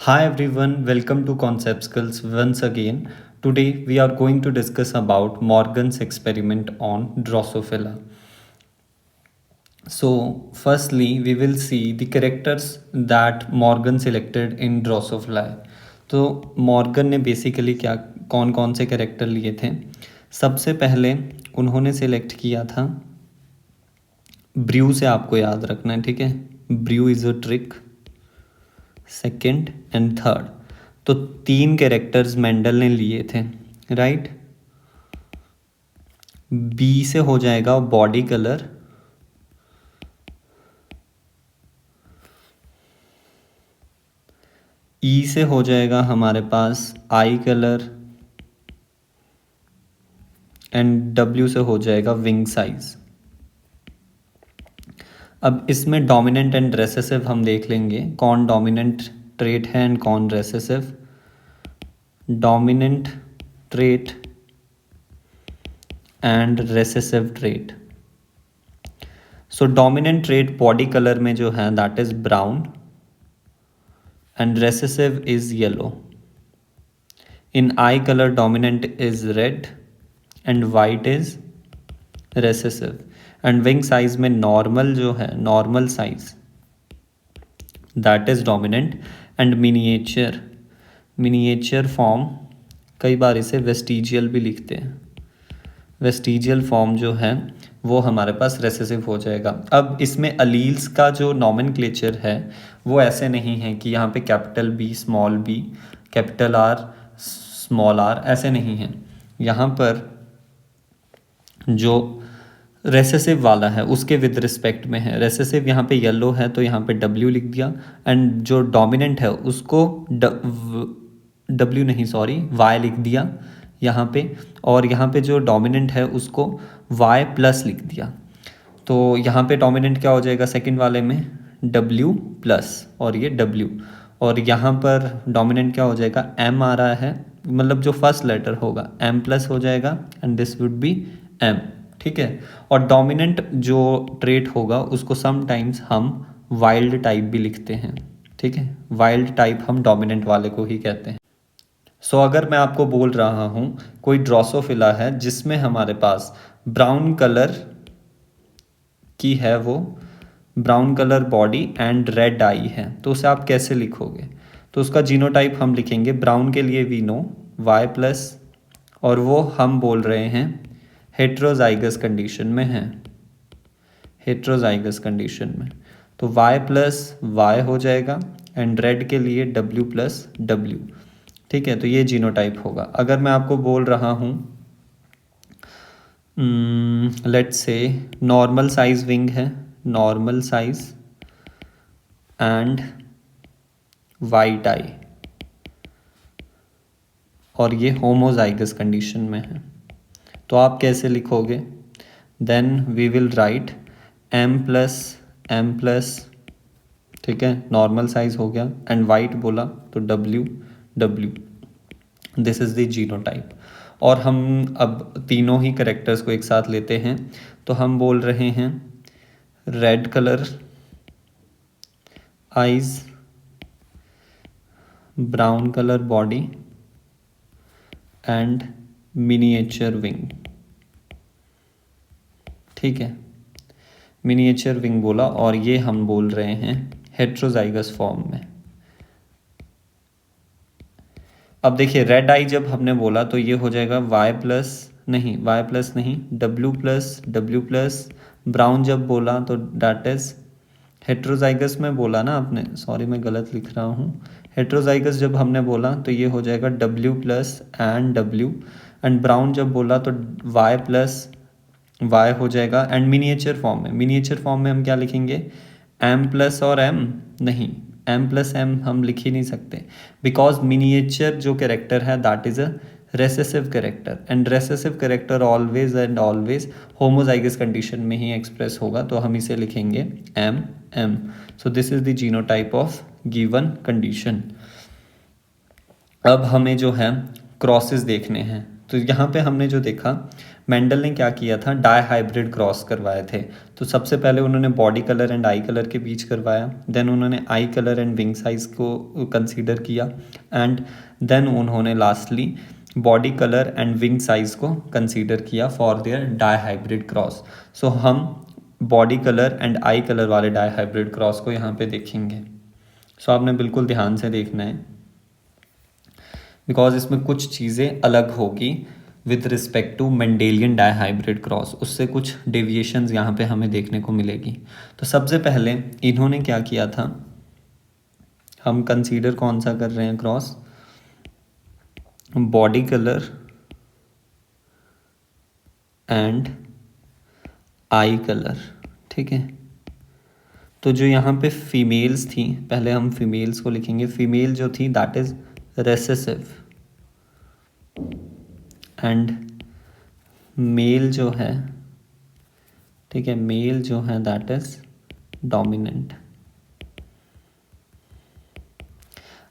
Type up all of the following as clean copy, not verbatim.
Hi everyone, welcome to Concept Skills once again. Today we are going to discuss about Morgan's experiment on Drosophila. So, firstly, we will see the characters that Morgan selected in Drosophila. तो Morgan ने basically क्या कौन कौन से character लिए थे? सबसे पहले उन्होंने सेलेक्ट किया था ब्रू से, आपको याद रखना है, ठीक है? Brew is a trick, second and third. तो तीन कैरेक्टर्स मेंडल ने लिए थे, राइट। बी से हो जाएगा बॉडी कलर, ई से हो जाएगा हमारे पास आई कलर, एंड डब्ल्यू से हो जाएगा विंग साइज। अब इसमें डोमिनेंट एंड रेसेसिव हम देख लेंगे, कौन डोमिनेंट ट्रेट है एंड कौन recessive. Dominant trait and recessive trait. So dominant trait body colour में जो है that is brown and recessive is yellow. In eye color dominant is red and white is recessive. And wing size में normal जो है normal size that is dominant and miniature form कई बार इसे vestigial भी लिखते हैं। वेस्टिजियल फॉर्म जो है वो हमारे पास रेसेसिव हो जाएगा। अब इसमें अलील्स का जो नॉमेनक्लेचर है वो ऐसे नहीं है कि यहाँ पे capital B small B capital R small R, ऐसे नहीं है। यहाँ पर जो रेसेसिव वाला है उसके विद रिस्पेक्ट में है। रेसेसिव यहाँ पे येलो है तो यहाँ पे डब्ल्यू लिख दिया, एंड जो डोमिनेंट है उसको डब्ल्यू नहीं सॉरी वाई लिख दिया यहाँ पे, और यहाँ पे जो डोमिनेंट है उसको y प्लस लिख दिया। तो यहाँ पे डोमिनेंट क्या हो जाएगा सेकंड वाले में w प्लस और ये w, और यहाँ पर डोमिनेंट क्या हो जाएगा m आ रहा है, मतलब जो फर्स्ट लेटर होगा m प्लस हो जाएगा and this would be m, ठीक है। और डोमिनेंट जो ट्रेट होगा उसको समटाइम्स हम वाइल्ड टाइप भी लिखते हैं, ठीक है। वाइल्ड टाइप हम डोमिनेंट वाले को ही कहते हैं। सो अगर मैं आपको बोल रहा हूँ कोई ड्रोसोफिला है जिसमें हमारे पास ब्राउन कलर की है, वो brown colour body and red eye है, तो उसे आप कैसे लिखोगे? तो उसका जीनोटाइप हम लिखेंगे ब्राउन के लिए वी नो y प्लस, और वो हम बोल रहे हैं हेट्रोजाइगस कंडीशन में है, हेट्रोजाइगस कंडीशन में। तो y प्लस y हो जाएगा एंड रेड के लिए w प्लस w, ठीक है। तो ये जीनोटाइप होगा। अगर मैं आपको बोल रहा हूँ let's say normal size wing है, नॉर्मल साइज एंड वाइट आई, और ये होमोजाइगस कंडीशन में है, तो आप कैसे लिखोगे? Then we will write m plus, ठीक है, नॉर्मल साइज हो गया, एंड वाइट बोला तो w, this is the genotype. और हम अब तीनों ही करेक्टर्स को एक साथ लेते हैं, तो हम बोल रहे हैं red colour eyes, brown colour body and miniature wing, ठीक है। मिनिएचर विंग बोला और ये हम बोल रहे हैं हेट्रोजाइगस फॉर्म में। अब देखिए रेड आई जब हमने बोला तो ये हो जाएगा y प्लस नहीं w प्लस, ब्राउन जब बोला तो डैट इज हेट्रोजाइगस में बोला ना आपने, सॉरी मैं गलत लिख रहा हूँ। हेट्रोजाइगस जब हमने बोला तो ये हो जाएगा w plus and w, and brown जब बोला तो y प्लस y हो जाएगा। एंड मिनिएचर फॉर्म में हम क्या लिखेंगे? m प्लस और m नहीं, m प्लस m हम लिख ही नहीं सकते, बिकॉज मिनिएचर जो कैरेक्टर है that is a recessive character, and recessive character always and always homozygous condition में ही एक्सप्रेस होगा, तो हम इसे लिखेंगे m। So this is the genotype of given condition. अब हमें जो है क्रॉसेस देखने हैं, तो यहाँ पे हमने जो देखा, मेंडल ने क्या किया था, डाई हाइब्रिड क्रॉस करवाए थे। तो सबसे पहले उन्होंने body colour and eye colour के बीच करवाया, देन उन्होंने eye colour and wing size को कंसीडर किया, एंड देन उन्होंने lastly body colour and wing size को कंसीडर किया for their dihybrid cross. So हम body colour and eye colour वाले डाई हाइब्रिड क्रॉस को यहाँ पे देखेंगे। सो आपने बिल्कुल ध्यान से देखना है, बिकॉज इसमें कुछ चीज़ें अलग होगी with respect to Mendelian dihybrid cross, उससे कुछ डेविएशंस यहाँ पे हमें देखने को मिलेगी। तो सबसे पहले इन्होंने क्या किया था, हम कंसीडर कौन सा कर रहे हैं cross, body colour and eye colour, ठीक है। तो जो यहाँ पे फीमेल्स थी, पहले हम फीमेल्स को लिखेंगे। फीमेल जो थी that is recessive, and male जो है, ठीक है, मेल जो है दैट इज डोमिनेंट।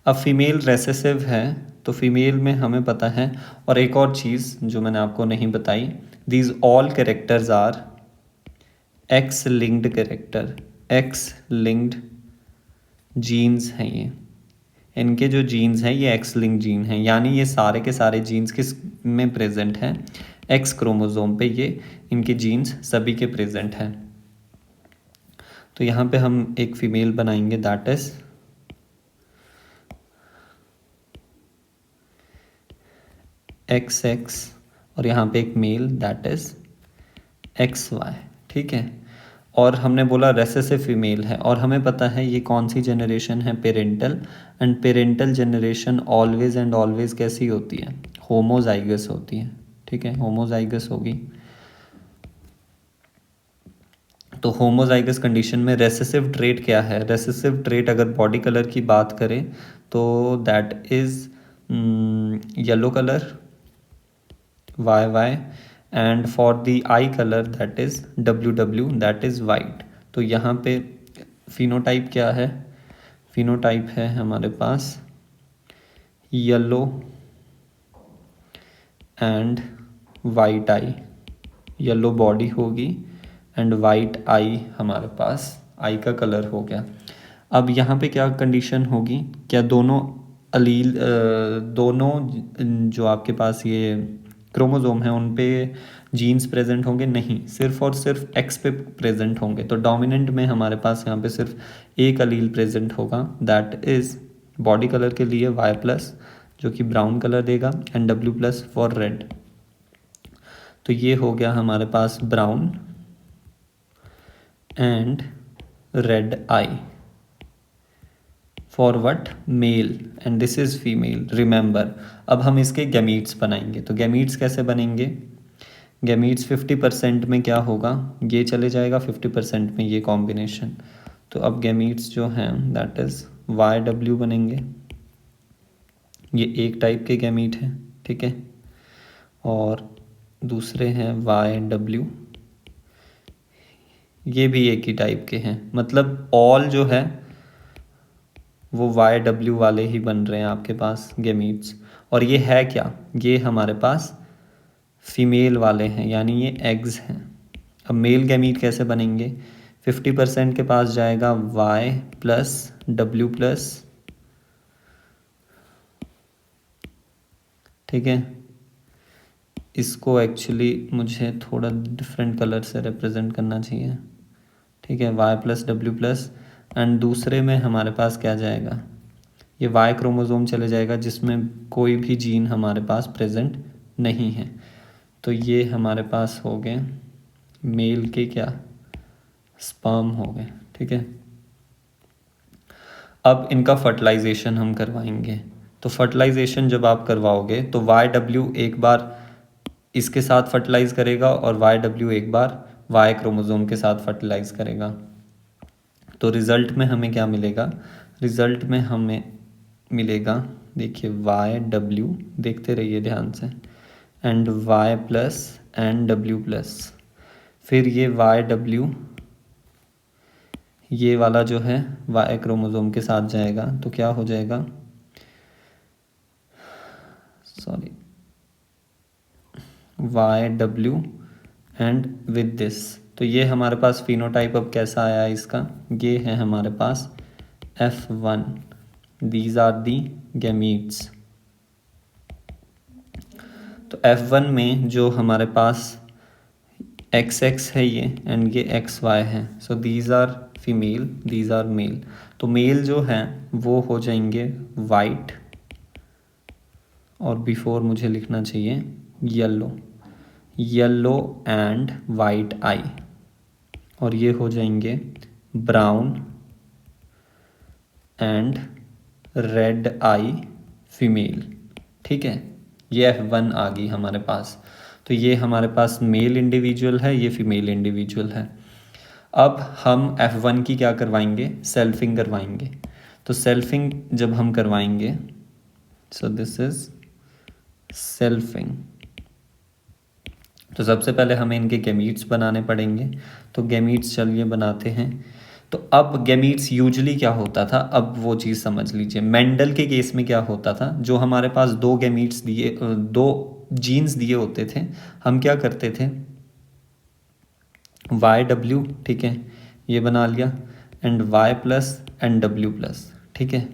अब फीमेल रेसेसिव है तो फीमेल में हमें पता है, और एक और चीज़ जो मैंने आपको नहीं बताई, these all characters are X linked character, X linked genes हैं ये, इनके जो जीन्स हैं ये एक्स लिंक्ड जीन हैं, यानी ये सारे के सारे जीन्स किस में प्रेजेंट हैं, एक्स क्रोमोसोम पे ये इनके जीन्स सभी के प्रेजेंट हैं। तो यहाँ पे हम एक फीमेल बनाएंगे दैट इज एक्स एक्स, और यहाँ पे एक male that is X Y, ठीक है। और हमने बोला रेसेसिव फीमेल है, और हमें पता है ये कौन सी जनरेशन है, parental, and parental generation always and always कैसी होती है, होमोजाइगस होती है, ठीक है, होमोजाइगस होगी। तो होमोजाइगस कंडीशन में रेसेसिव ट्रेट क्या है, रेसेसिव ट्रेट अगर बॉडी कलर की बात करें तो that is yellow colour Y Y, and for the eye colour that is W W, that is white. तो यहाँ पे फिनोटाइप क्या है, फिनोटाइप है हमारे पास yellow and white eye, yellow body होगी एंड वाइट आई, हमारे पास आई का कलर हो गया। अब यहाँ पे क्या कंडीशन होगी, क्या दोनों अलील दोनों जो आपके पास ये क्रोमोसोम है उन पे जीन्स प्रेजेंट होंगे, नहीं, सिर्फ और सिर्फ एक्स पे प्रेजेंट होंगे। तो डोमिनेंट में हमारे पास यहाँ पे सिर्फ एक अलील प्रेजेंट होगा दैट इज़ बॉडी कलर के लिए वाई प्लस, जो कि ब्राउन कलर देगा, and W plus for red. तो ये हो गया हमारे पास brown and red eye for what, male, and this is female, remember. अब हम इसके गैमीट्स बनाएंगे। तो गैमीट्स कैसे बनेंगे, गैमीट्स 50% में क्या होगा, ये चले जाएगा, 50% में ये कॉम्बिनेशन। तो अब गैमीट्स जो हैं दैट इज वाई डब्ल्यू बनेंगे, ये एक टाइप के गैमीट हैं, ठीक है, और दूसरे हैं वाई डब्ल्यू, ये भी एक ही टाइप के हैं। मतलब ऑल जो है वो वाई डब्ल्यू वाले ही बन रहे हैं आपके पास गैमीट्स। और ये है क्या, ये हमारे पास फीमेल वाले हैं, यानी ये एग्स हैं। अब मेल गैमीट कैसे बनेंगे, 50% के पास जाएगा वाई प्लस डब्ल्यू प्लस, ठीक है। इसको एक्चुअली मुझे थोड़ा डिफरेंट कलर से रिप्रेजेंट करना चाहिए, ठीक है, Y plus W plus, and दूसरे में हमारे पास क्या जाएगा, ये वाई क्रोमोसोम चले जाएगा जिसमें कोई भी जीन हमारे पास प्रेजेंट नहीं है। तो ये हमारे पास हो गए मेल के क्या, स्पर्म हो गए, ठीक है। अब इनका फर्टिलाइजेशन हम करवाएंगे। तो फर्टिलाइजेशन जब आप करवाओगे तो वाई डब्ल्यू एक बार इसके साथ फर्टिलाइज करेगा और वाई डब्ल्यू एक बार वाई क्रोमोसोम के साथ फर्टिलाइज करेगा। तो रिज़ल्ट में हमें क्या मिलेगा, रिज़ल्ट में हमें मिलेगा, देखिए वाई डब्ल्यू, देखते रहिए ध्यान से, and Y plus and W plus, फिर ये वाई डब्ल्यू ये वाला जो है वाई क्रोमोसोम के साथ जाएगा, तो क्या हो जाएगा, sorry, YW and with this. तो ये हमारे पास फिनोटाइप अब कैसा आया इसका, ये है हमारे पास F1, these are the gametes. तो F1 में जो हमारे पास XX है ये एंड ये XY है, so these are female, these are male. तो मेल जो है वो हो जाएंगे वाइट, और बिफोर मुझे लिखना चाहिए येलो, येलो एंड वाइट आई, और ये हो जाएंगे brown and red I female. ठीक है, ये F1 आ गई हमारे पास। तो ये हमारे पास मेल इंडिविजुअल है, ये फीमेल इंडिविजुअल है। अब हम F1 की क्या करवाएंगे, सेल्फिंग करवाएंगे। तो सेल्फिंग जब हम करवाएंगे, सो दिस इज सेल्फिंग। तो सबसे पहले हमें इनके गैमीट्स बनाने पड़ेंगे। तो गैमीट्स चलिए बनाते हैं। तो अब गैमीट्स यूजुअली क्या होता था, अब वो चीज़ समझ लीजिए। मेंडल के केस में क्या होता था, जो हमारे पास दो गैमीट्स दिए, दो जीन्स दिए होते थे, हम क्या करते थे, YW, ठीक है, ये बना लिया, एंड Y+ एंड W+, ठीक है।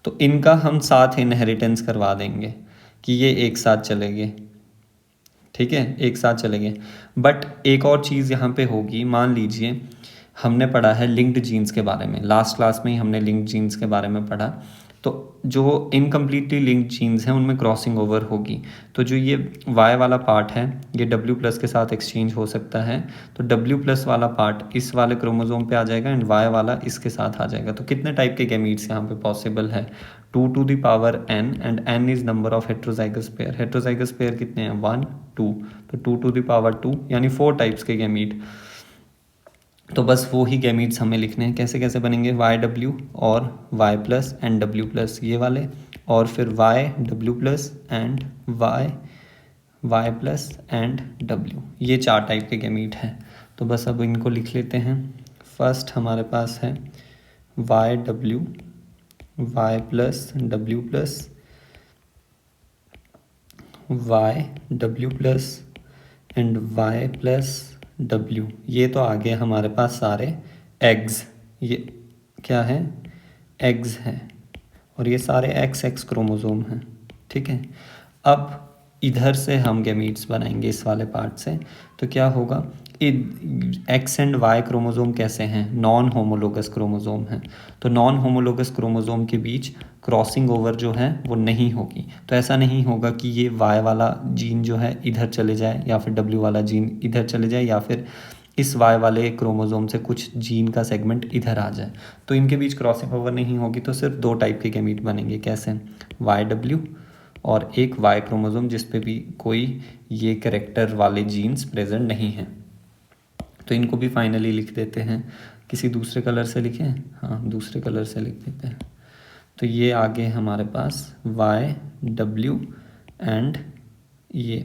तो इनका हम साथ इनहेरिटेंस करवा देंगे कि ये एक साथ चलेंगे, ठीक है, एक साथ चलेंगे। बट एक और चीज़ यहाँ पे होगी, मान लीजिए हमने पढ़ा है लिंक्ड जीन्स के बारे में, लास्ट क्लास में ही हमने लिंक्ड जीन्स के बारे में पढ़ा। तो जो इनकम्प्लीटली लिंक्ड जीन्स हैं उनमें क्रॉसिंग ओवर होगी। तो जो ये Y वाला पार्ट है ये W+ के साथ एक्सचेंज हो सकता है। तो W+ वाला पार्ट इस वाले क्रोमोसोम पे आ जाएगा एंड Y वाला इसके साथ आ जाएगा। तो कितने टाइप के गैमीट्स यहाँ पे पॉसिबल है, 2n, and n is number of heterozygous pair. Heterozygous pair कितने हैं, 1 2, तो 2 यानी 4 टाइप्स के गैमीट। तो बस वो ही गैमीट्स हमें लिखने हैं। कैसे कैसे बनेंगे, YW और Y+ एंड W+, ये वाले, और फिर YW+ and Y+ and W, ये 4 टाइप के गैमीट हैं। तो बस अब इनको लिख लेते हैं। फर्स्ट हमारे पास है YW, Y+, W+, YW+ and Y+W। ये तो आगे हमारे पास सारे एग्स, ये क्या है, एग्स हैं, और ये सारे XX क्रोमोसोम हैं, ठीक है। अब इधर से हम गैमीट्स बनाएंगे इस वाले पार्ट से। तो क्या होगा, X एंड Y क्रोमोसोम कैसे हैं, नॉन होमोलोगस क्रोमोसोम हैं। तो नॉन होमोलोगस क्रोमोसोम के बीच क्रॉसिंग ओवर जो है वो नहीं होगी। तो ऐसा नहीं होगा कि ये Y वाला जीन जो है इधर चले जाए, या फिर W वाला जीन इधर चले जाए, या फिर इस Y वाले क्रोमोसोम से कुछ जीन का सेगमेंट इधर आ जाए। तो इनके बीच क्रॉसिंग ओवर नहीं होगी। तो सिर्फ 2 टाइप के गैमीट बनेंगे, कैसे, YW और एक Y क्रोमोसोम जिस पे भी कोई ये कैरेक्टर वाले जीन्स प्रेजेंट नहीं हैं। तो इनको भी फाइनली लिख देते हैं। किसी दूसरे कलर से लिखें, हाँ दूसरे कलर से लिख देते हैं। तो ये आगे हमारे पास YW एंड ये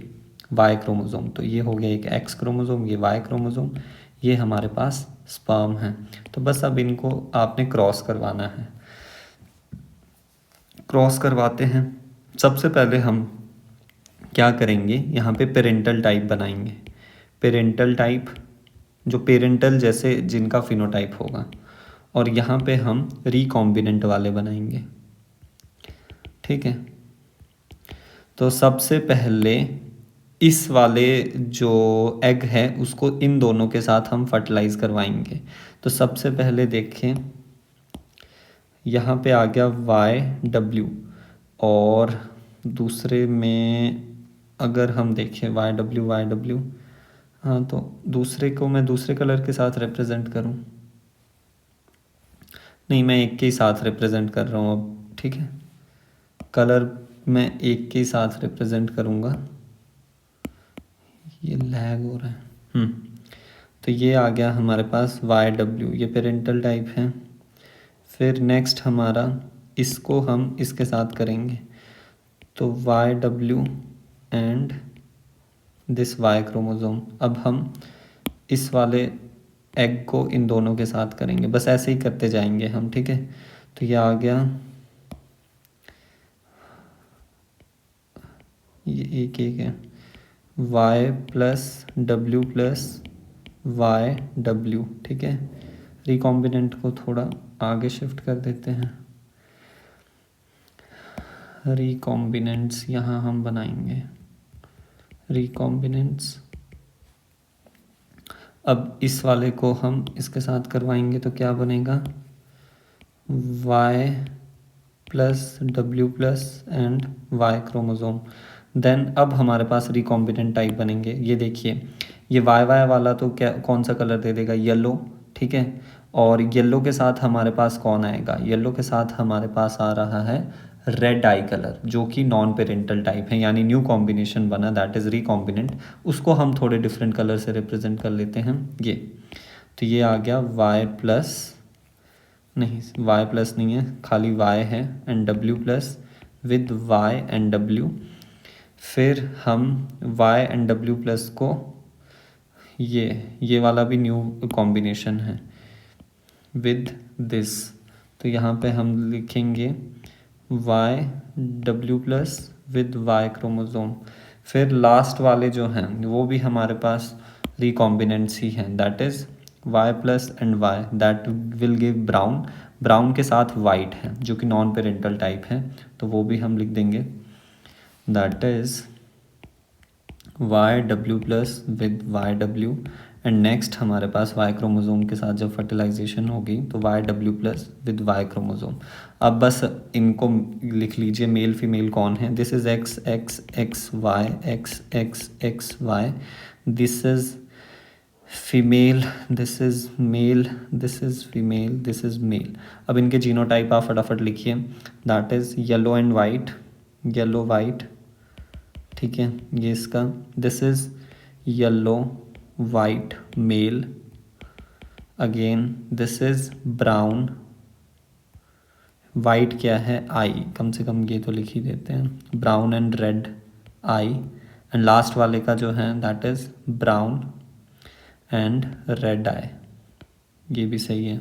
Y क्रोमोसोम। तो ये हो गया एक X क्रोमोसोम, ये Y क्रोमोसोम, ये हमारे पास स्पर्म है। तो बस अब इनको आपने क्रॉस करवाना है। क्रॉस करवाते हैं। सबसे पहले हम क्या करेंगे, यहाँ पे पेरेंटल टाइप बनाएंगे। पेरेंटल टाइप जो पेरेंटल जैसे जिनका फिनोटाइप होगा, और यहाँ पे हम रिकॉम्बिनेंट वाले बनाएंगे, ठीक है। तो सबसे पहले इस वाले जो एग है उसको इन दोनों के साथ हम फर्टिलाइज करवाएंगे। तो सबसे पहले देखें, यहाँ पे आ गया YW, और दूसरे में अगर हम देखें YW, हाँ तो दूसरे को मैं दूसरे कलर के साथ रिप्रेजेंट करूँ, नहीं मैं एक के ही साथ रिप्रेजेंट कर रहा हूँ अब, ठीक है। कलर मैं एक के ही साथ रिप्रेजेंट करूँगा। ये लैग हो रहा है। तो ये आ गया हमारे पास YW, ये पेरेंटल टाइप है। फिर नेक्स्ट हमारा इसको हम इसके साथ करेंगे। तो YW and this Y chromosome. अब हम इस वाले एग को इन दोनों के साथ करेंगे, बस ऐसे ही करते जाएंगे हम, ठीक है। तो ये आ गया, ये एक है Y plus W plus Y W, ठीक है। रिकॉम्बिनेंट को थोड़ा आगे शिफ्ट कर देते हैं। रिकॉम्बिनेंट्स यहाँ हम बनाएंगे रिकॉम्बिनेंट्स। अब इस वाले को हम इसके साथ करवाएंगे तो क्या बनेगा, y plus W plus and y chromosome. Then अब हमारे पास रिकॉम्बिनेंट टाइप बनेंगे। ये देखिए, ये y वाला तो क्या कौन सा कलर दे देगा, येलो, ठीक है। और येलो के साथ हमारे पास कौन आएगा, येलो के साथ हमारे पास आ रहा है रेड आई कलर, जो कि नॉन पेरेंटल टाइप है, यानी न्यू कॉम्बिनेशन बना, दैट इज़ रिकॉम्बिनेंट। उसको हम थोड़े डिफरेंट कलर से रिप्रेजेंट कर लेते हैं। ये तो ये आ गया y प्लस, नहीं y प्लस नहीं है, खाली y है, and w plus with y and w। फिर हम y एंड w प्लस को ये वाला भी न्यू कॉम्बिनेशन है विद दिस, तो यहाँ पे हम लिखेंगे y w plus with y chromosome. फिर लास्ट वाले जो हैं वो भी हमारे पास रिकॉम्बिनेंट्स ही हैं, that is y plus and y that will give brown. Brown के साथ वाइट है जो कि नॉन पेरेंटल टाइप है, तो वो भी हम लिख देंगे, that is Y W plus with Y W. And next हमारे पास वाई क्रोमोसोम के साथ जब फर्टिलाइजेशन होगी तो Y W plus with Y chromosome. अब बस इनको लिख लीजिए, मेल फीमेल कौन है, this is X X X Y X X X Y, this is female, this is male, this is female, this is male. अब इनके जीनोटाइप आप फटाफट लिखिए, that is yellow and white, yellow white, ठीक है। ये इसका, this is yellow white male, again this is brown, white क्या है, आई, कम से कम ये तो लिख ही देते हैं, brown and red eye. And last वाले का जो है that is brown and red eye, ये भी सही है।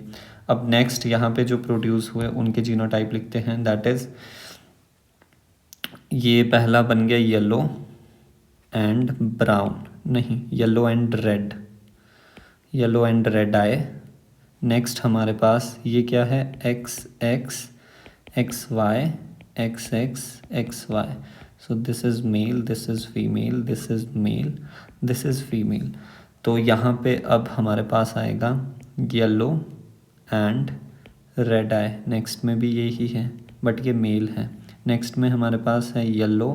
अब नेक्स्ट यहाँ पे जो प्रोड्यूस हुए उनके जीनोटाइप लिखते हैं, दैट इज़ ये पहला बन गया येलो एंड ब्राउन, नहीं yellow and red, yellow and red आए। नेक्स्ट हमारे पास ये क्या है, X X X Y X X X Y, so this is male, this is female, this is male, this is female. तो यहाँ पे अब हमारे पास आएगा yellow and red eye, next में भी यही है बट ये मेल है। नेक्स्ट में हमारे पास है येलो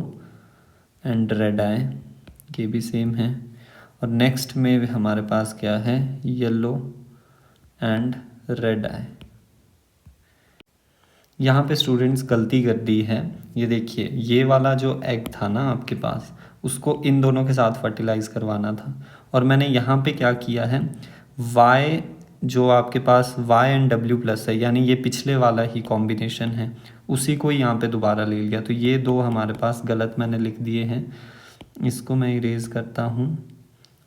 एंड रेड आई, ये भी सेम है। और नेक्स्ट में हमारे पास क्या है, येलो एंड रेड आई। यहाँ पे स्टूडेंट्स गलती कर दी है, ये देखिए ये वाला जो एग था ना आपके पास, उसको इन दोनों के साथ फर्टिलाइज करवाना था, और मैंने यहाँ पे क्या किया है, y जो आपके पास y एंड w प्लस है, यानी ये पिछले वाला ही कॉम्बिनेशन है, उसी को यहाँ पे दोबारा ले लिया। तो ये दो हमारे पास गलत मैंने लिख दिए हैं, इसको मैं इरेज करता हूँ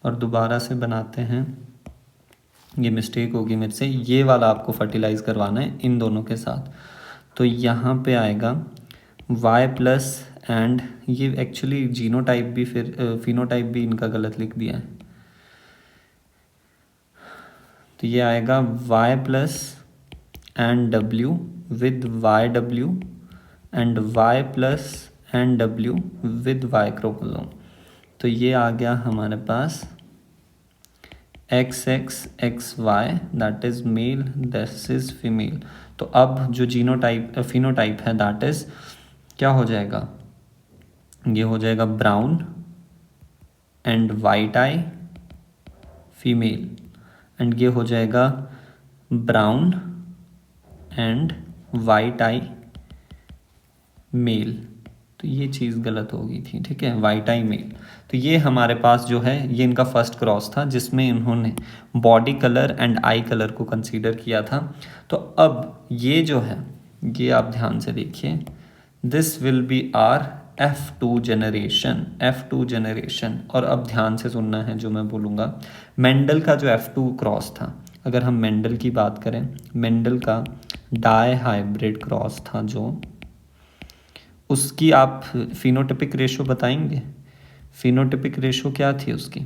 और दोबारा से बनाते हैं, ये मिस्टेक होगी मेरे से। ये वाला आपको फर्टिलाइज करवाना है इन दोनों के साथ, तो यहाँ पे आएगा y प्लस एंड ये एक्चुअली जीनोटाइप भी फिर फिनोटाइप भी इनका गलत लिख दिया है, तो ये आएगा y plus and w with Y W and y plus and w with y chromosome. तो ये आ गया हमारे पास X X X Y, that is male, this is female. तो अब जो जीनोटाइप फिनोटाइप है दैट इज़ क्या हो जाएगा, ये हो जाएगा brown and white eye female, and ये हो जाएगा brown and white eye male. तो ये चीज़ गलत हो गई थी, ठीक है, वाइट आई मेल। तो ये हमारे पास जो है ये इनका फर्स्ट क्रॉस था जिसमें इन्होंने body colour and eye colour को कंसीडर किया था। तो अब ये जो है ये आप ध्यान से देखिए, this will be our F2 generation, F2 generation. और अब ध्यान से सुनना है जो मैं बोलूँगा, मेंडल का जो F2 क्रॉस था, अगर हम मेंडल की बात करें, मेंडल का डाई हाइब्रिड क्रॉस था जो, उसकी आप फिनोटिपिक रेशो बताएंगे, फिनोटिपिक रेशो क्या थी उसकी?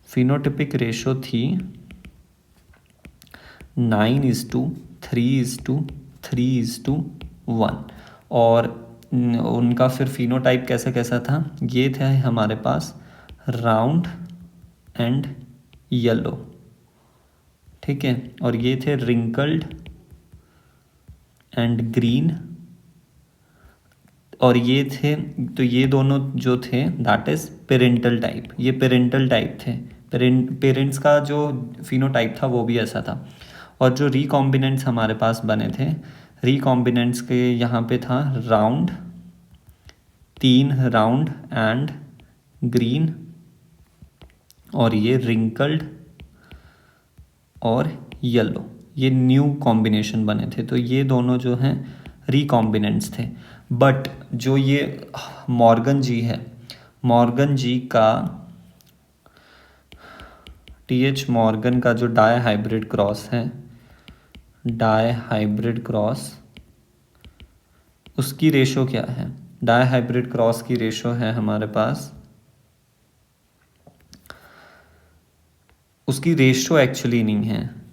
फिनोटिपिक रेशो थी 9:3:3:1 और उनका फिर फिनोटाइप कैसा कैसा था? ये था हमारे पास राउंड एंड येलो, ठीक है, और ये थे रिंकल्ड एंड ग्रीन, और ये थे, तो ये दोनों जो थे दैट इज पेरेंटल टाइप, ये पेरेंटल टाइप थे। पेरेंट्स का जो फिनोटाइप था वो भी ऐसा था। और जो रिकॉम्बिनेंट्स हमारे पास बने थे, रिकॉम्बिनेंट्स के यहाँ पे था राउंड, 3 राउंड एंड ग्रीन, और ये रिंकल्ड और येलो, ये न्यू कॉम्बिनेशन बने थे। तो ये दोनों जो हैं रिकॉम्बिनेंट्स थे। बट जो ये मॉर्गन जी है, मॉर्गन जी का TH मॉर्गन का जो डाई हाइब्रिड क्रॉस है, डाई हाइब्रिड क्रॉस, उसकी रेशो क्या है? डाई हाइब्रिड क्रॉस की रेशो है हमारे पास, उसकी रेशो एक्चुअली नहीं है।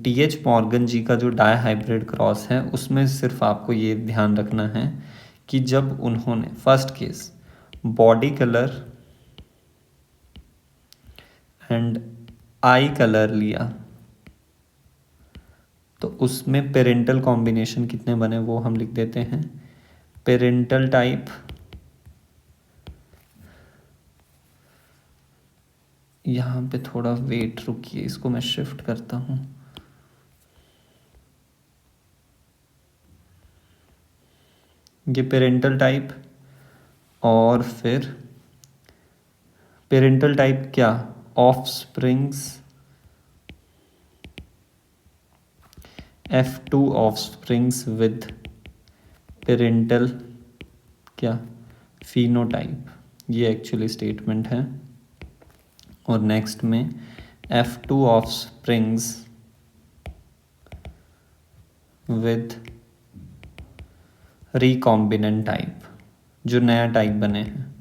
TH मॉर्गन जी का जो डाई हाइब्रिड क्रॉस है उसमें सिर्फ आपको ये ध्यान रखना है कि जब उन्होंने first case body colour and eye colour लिया तो उसमें पेरेंटल कॉम्बिनेशन कितने बने वो हम लिख देते हैं। पेरेंटल टाइप यहाँ पे थोड़ा वेट रुकिए, इसको मैं शिफ्ट करता हूँ। ये पेरेंटल टाइप, और फिर पेरेंटल टाइप क्या? Offsprings, F2 offsprings with parental क्या? फिनोटाइप, ये एक्चुअली स्टेटमेंट है। और नेक्स्ट में F2 offsprings with recombinant type, जो नया टाइप बने हैं।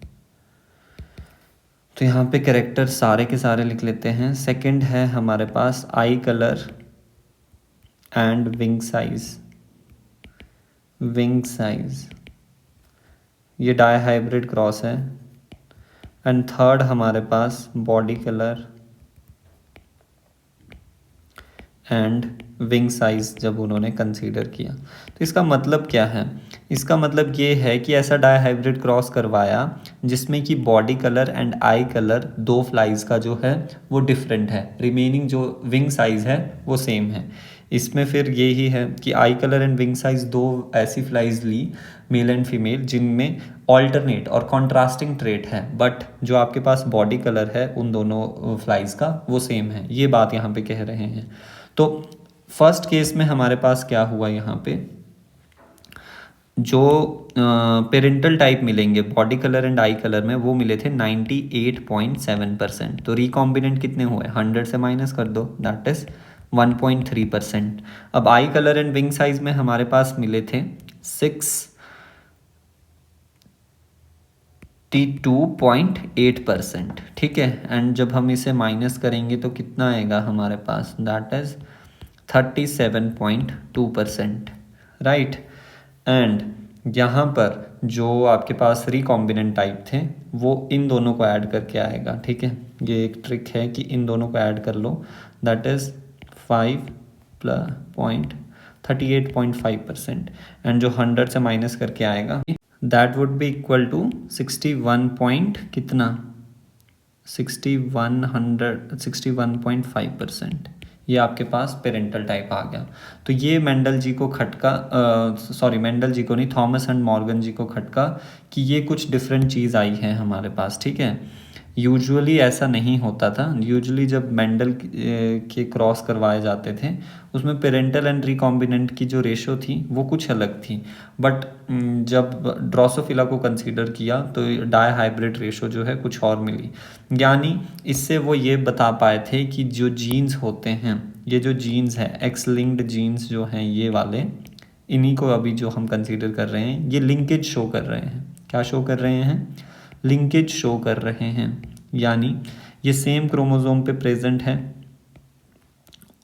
तो यहाँ पे कैरेक्टर सारे के सारे लिख लेते हैं। सेकंड है हमारे पास eye colour and wing size, wing size ये डाई हाइब्रिड क्रॉस है। एंड थर्ड हमारे पास body colour and wing size जब उन्होंने कंसीडर किया। तो इसका मतलब क्या है? इसका मतलब ये है कि ऐसा डाई हाइब्रिड क्रॉस करवाया जिसमें कि body colour and eye colour दो फ्लाइज का जो है वो डिफरेंट है, रिमेनिंग जो विंग साइज है वो सेम है। इसमें फिर ये ही है कि eye colour and wing size दो ऐसी फ्लाइज ली मेल एंड फीमेल जिनमें ऑल्टरनेट और कॉन्ट्रास्टिंग ट्रेट है, बट जो आपके पास बॉडी कलर है उन दोनों फ्लाइज का वो सेम है। ये बात यहाँ पे कह रहे हैं। तो फर्स्ट केस में हमारे पास क्या हुआ, यहाँ पे जो पेरेंटल टाइप मिलेंगे body colour and eye colour में वो मिले थे 98.7%। तो रिकॉम्बिनेंट कितने हुए? 100 से माइनस कर दो, दैट इज 1.3%। अब आई कलर एंड विंग साइज में हमारे पास मिले थे 62.8%, ठीक है। एंड जब हम इसे माइनस करेंगे तो कितना आएगा हमारे पास? That is 37.2%, right. एंड यहाँ पर जो आपके पास रिकॉम्बिनेंट टाइप थे वो इन दोनों को ऐड करके आएगा, ठीक है। ये एक ट्रिक है कि इन दोनों को ऐड कर लो, दैट इज 5.38.5%। एंड जो 100 से माइनस करके आएगा that would be equal to 61 point कितना? 61.5%। ये आपके पास पेरेंटल टाइप आ गया। तो ये मेंडल जी को खटका, मेंडल जी को नहीं, थॉमस एंड मॉर्गन जी को खटका कि ये कुछ डिफरेंट चीज़ आई है हमारे पास, ठीक है। यूजुअली ऐसा नहीं होता था। यूजुअली जब मेंडल के क्रॉस करवाए जाते थे उसमें पेरेंटल एंड रिकॉम्बिनेंट की जो रेशो थी वो कुछ अलग थी, बट जब ड्रोसोफिला को कंसीडर किया तो डाई हाइब्रिड रेशो जो है कुछ और मिली। यानी इससे वो ये बता पाए थे कि जो जीन्स होते हैं, ये जो जीन्स हैं एक्स लिंक्ड जीन्स जो हैं ये वाले, इन्हीं को अभी जो हम कंसीडर कर रहे हैं ये लिंकेज शो कर रहे हैं। क्या शो कर रहे हैं? लिंकेज शो कर रहे हैं, यानी ये सेम क्रोमोसोम पे प्रेजेंट है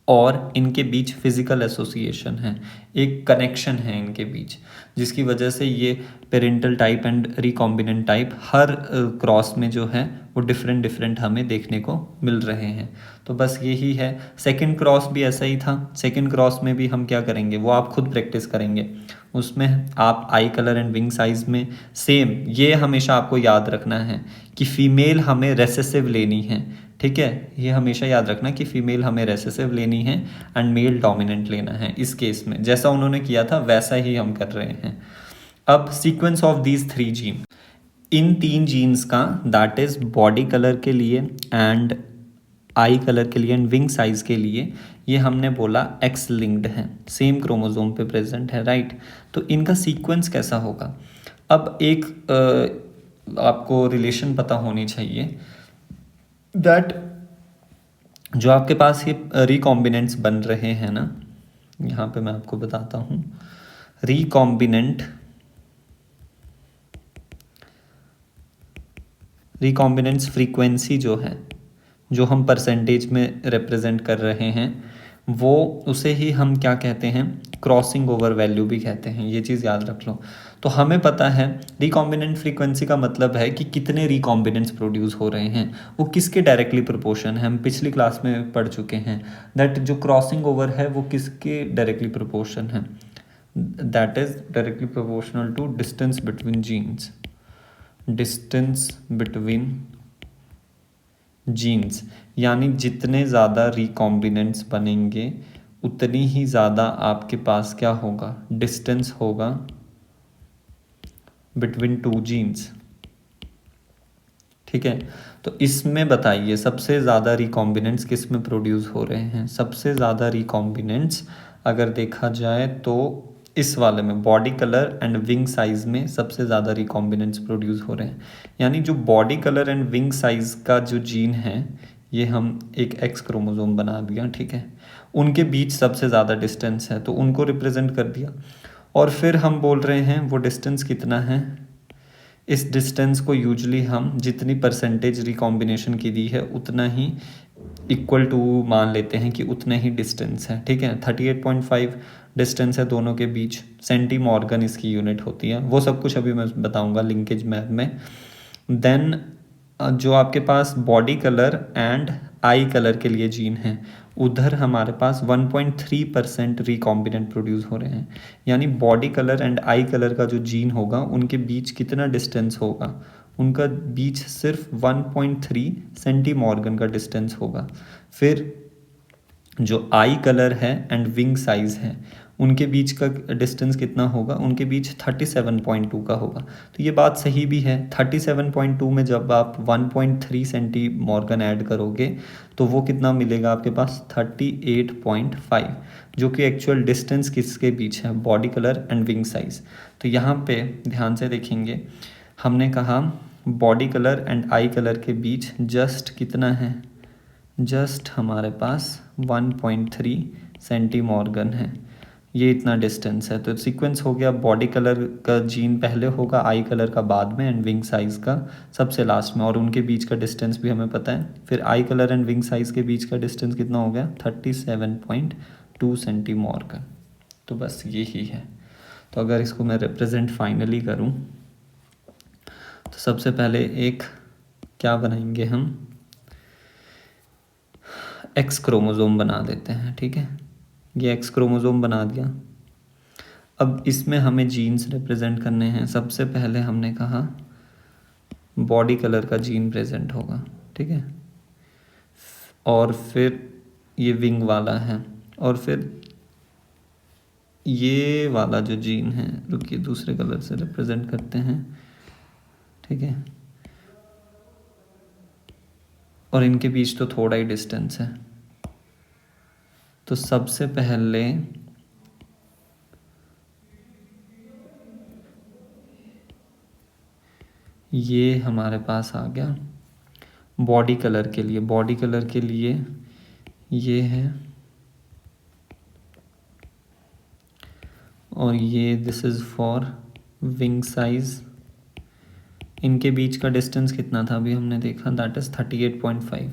और इनके बीच फिजिकल एसोसिएशन है, एक कनेक्शन है इनके बीच, जिसकी वजह से ये parental type and recombinant type her cross में जो है वो डिफरेंट डिफरेंट हमें देखने को मिल रहे हैं। तो बस यही है। सेकंड क्रॉस भी ऐसा ही था। सेकंड क्रॉस में भी हम क्या करेंगे वो आप खुद प्रैक्टिस करेंगे। उसमें आप आई कलर एंड विंग साइज में सेम, ये हमेशा आपको याद रखना है कि फीमेल हमें रेसेसिव लेनी है, ठीक है। ये हमेशा याद रखना कि फीमेल हमें रेसेसिव लेनी है एंड मेल डोमिनेंट लेना है। इस केस में जैसा उन्होंने किया था वैसा ही हम कर रहे हैं। अब सीक्वेंस ऑफ दीज 3 जीन, इन 3 जीन्स का, दैट इज बॉडी कलर के लिए एंड आई कलर के लिए एंड विंग साइज के लिए, ये हमने बोला एक्स लिंक्ड है, सेम क्रोमोसोम पे प्रेजेंट है, राइट। तो इनका सीक्वेंस कैसा होगा। अब एक आपको रिलेशन पता होनी चाहिए दैट जो आपके पास ये रिकॉम्बिनेंट्स बन रहे हैं ना, यहाँ पे मैं आपको बताता हूँ। रिकॉम्बिनेंट्स फ्रीक्वेंसी जो है, जो हम परसेंटेज में रिप्रेजेंट कर रहे हैं, वो उसे ही हम क्या कहते हैं, क्रॉसिंग ओवर वैल्यू भी कहते हैं। ये चीज़ याद रख लो। तो हमें पता है रिकॉम्बिनेंट फ्रीक्वेंसी का मतलब है कि कितने रिकॉम्बिनेंट्स प्रोड्यूस हो रहे हैं, वो किसके डायरेक्टली प्रोपोर्शन है। हम पिछली क्लास में पढ़ चुके हैं दैट जो क्रॉसिंग ओवर है वो किसके डायरेक्टली प्रोपोर्शन है, that is directly proportional to distance between genes, distance between genes. यानी जितने ज़्यादा रिकॉम्बिनेंट्स बनेंगे उतनी ही ज़्यादा आपके पास क्या होगा, डिस्टेंस होगा बिटवीन 2 जीन्स, ठीक है। तो इसमें बताइए सबसे ज़्यादा रिकॉम्बिनेंट्स किस में प्रोड्यूस हो रहे हैं। सबसे ज़्यादा रिकॉम्बिनेंट्स अगर देखा जाए तो इस वाले में, body colour and wing size में सबसे ज़्यादा रिकॉम्बिनेंट्स प्रोड्यूस हो रहे हैं। यानी जो body colour and wing size का जो जीन है, ये हम एक एक्स क्रोमोसोम बना दिया, ठीक है। उनके बीच सबसे ज़्यादा डिस्टेंस है तो उनको रिप्रेजेंट कर दिया। और फिर हम बोल रहे हैं वो डिस्टेंस कितना है, इस डिस्टेंस को यूजली हम जितनी परसेंटेज रिकॉम्बिनेशन की दी है उतना ही इक्वल टू मान लेते हैं कि उतना ही डिस्टेंस है, ठीक है। 38.5 डिस्टेंस है दोनों के बीच। सेंटीमॉर्गन इसकी यूनिट होती है, वो सब कुछ अभी मैं बताऊंगा लिंकेज मैथ में। देन जो आपके पास body colour and eye colour के लिए जीन है, उधर हमारे पास 1.3% रिकॉम्बिनेंट प्रोड्यूस हो रहे हैं। यानी body colour and eye colour का जो जीन होगा उनके बीच कितना डिस्टेंस होगा, उनका बीच सिर्फ 1.3 सेंटीमॉर्गन का डिस्टेंस होगा। फिर जो आई कलर है एंड विंग साइज है उनके बीच का डिस्टेंस कितना होगा, उनके बीच 37.2 का होगा। तो ये बात सही भी है। 37.2 में जब आप 1.3 सेंटीमॉर्गन ऐड करोगे तो वो कितना मिलेगा आपके पास, 38.5, जो कि एक्चुअल डिस्टेंस किसके बीच है, body colour and wing size. तो यहाँ पे ध्यान से देखेंगे, हमने कहा body colour and eye colour के बीच जस्ट कितना है, जस्ट हमारे पास 1.3 सेंटीमॉर्गन है, ये इतना डिस्टेंस है। तो सीक्वेंस हो गया, बॉडी कलर का जीन पहले होगा, आई कलर का बाद में एंड विंग साइज का सबसे लास्ट में, और उनके बीच का डिस्टेंस भी हमें पता है। फिर आई कलर एंड विंग साइज के बीच का डिस्टेंस कितना हो गया, 37.2 सेंटीमॉर्गन। तो बस यही है। तो अगर इसको मैं रिप्रेजेंट फाइनली करूँ तो सबसे पहले एक क्या बनाएंगे हम, एक्स क्रोमोसोम बना देते हैं, ठीक है। ये एक्स क्रोमोसोम बना दिया। अब इसमें हमें जीन्स रिप्रेजेंट करने हैं। सबसे पहले हमने कहा बॉडी कलर का जीन प्रेजेंट होगा, ठीक है। और फिर ये विंग वाला है, और फिर ये वाला जो जीन है, रुकिए दूसरे कलर से रिप्रेजेंट करते हैं, ठीक है। और इनके बीच तो थोड़ा ही डिस्टेंस है। तो सबसे पहले ये हमारे पास आ गया बॉडी कलर के लिए। बॉडी कलर के लिए ये है, और ये this is for wing size, इनके बीच का डिस्टेंस कितना था अभी हमने देखा, दैट इज़ 38.5।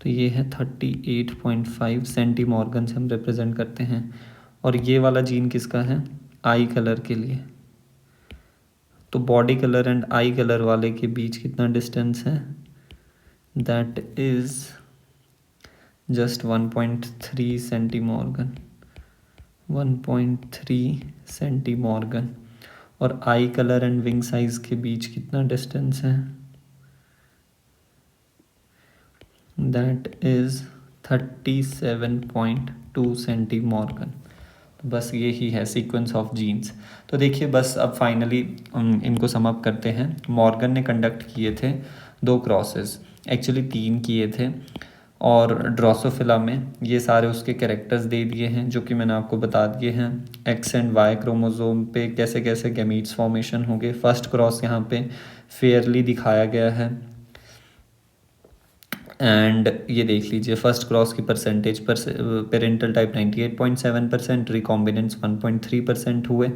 तो ये है 38.5 सेंटीमॉर्गन से हम रिप्रेजेंट करते हैं। और ये वाला जीन किसका है, आई कलर के लिए। तो body colour and eye colour वाले के बीच कितना डिस्टेंस है, दैट इज़ जस्ट 1.3 सेंटीमॉर्गन, 1.3 सेंटीमॉर्गन। और आई कलर एंड विंग साइज के बीच कितना डिस्टेंस है, दैट इज़ 37.2 सेंटीमॉर्गन। तो बस ये ही है सीक्वेंस ऑफ जीन्स। तो देखिए बस अब फाइनली इनको सम अप करते हैं। मॉर्गन ने कंडक्ट किए थे 2 क्रॉसेस, एक्चुअली 3 किए थे, और ड्रोसोफिला में ये सारे उसके कैरेक्टर्स दे दिए हैं जो कि मैंने आपको बता दिए हैं। एक्स एंड वाई क्रोमोसोम पे कैसे कैसे गैमीट्स फॉर्मेशन होंगे। फर्स्ट क्रॉस यहाँ पे फेयरली दिखाया गया है, एंड ये देख लीजिए फर्स्ट क्रॉस की परसेंटेज पर पेरेंटल टाइप 98.7%, रिकॉम्बिनेंट्स 1.3% हुए।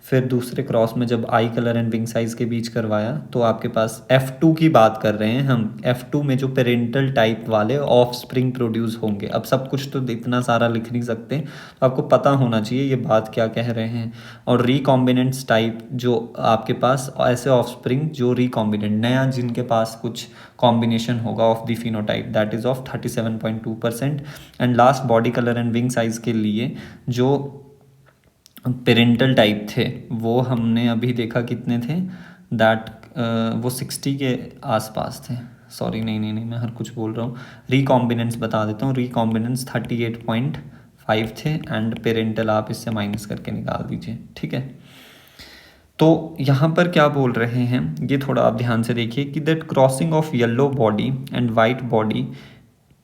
फिर दूसरे क्रॉस में जब आई कलर एंड विंग साइज के बीच करवाया तो आपके पास F2 की बात कर रहे हैं हम, F2 में जो पेरेंटल टाइप वाले ऑफ स्प्रिंग प्रोड्यूस होंगे। अब सब कुछ तो इतना सारा लिख नहीं सकते, तो आपको पता होना चाहिए ये बात क्या कह रहे हैं। और रिकॉम्बिनेंट्स टाइप जो आपके पास ऐसे ऑफ स्प्रिंग जो रिकॉम्बिनेंट नया जिनके पास कुछ कॉम्बिनेशन होगा of the phenotype, that is of 37.2%। And last body colour and wing size के लिए जो पेरेंटल टाइप थे वो हमने अभी देखा कितने थे, दैट वो 60 के आसपास थे। सॉरी नहीं मैं हर कुछ बोल रहा हूँ। रिकॉम्बिनेंट्स बता देता हूँ, रिकॉम्बिनेंट्स 38.5 थे, एंड पेरेंटल आप इससे माइनस करके निकाल दीजिए, ठीक है। तो यहाँ पर क्या बोल रहे हैं ये थोड़ा आप ध्यान से देखिए कि that crossing of yellow body and white body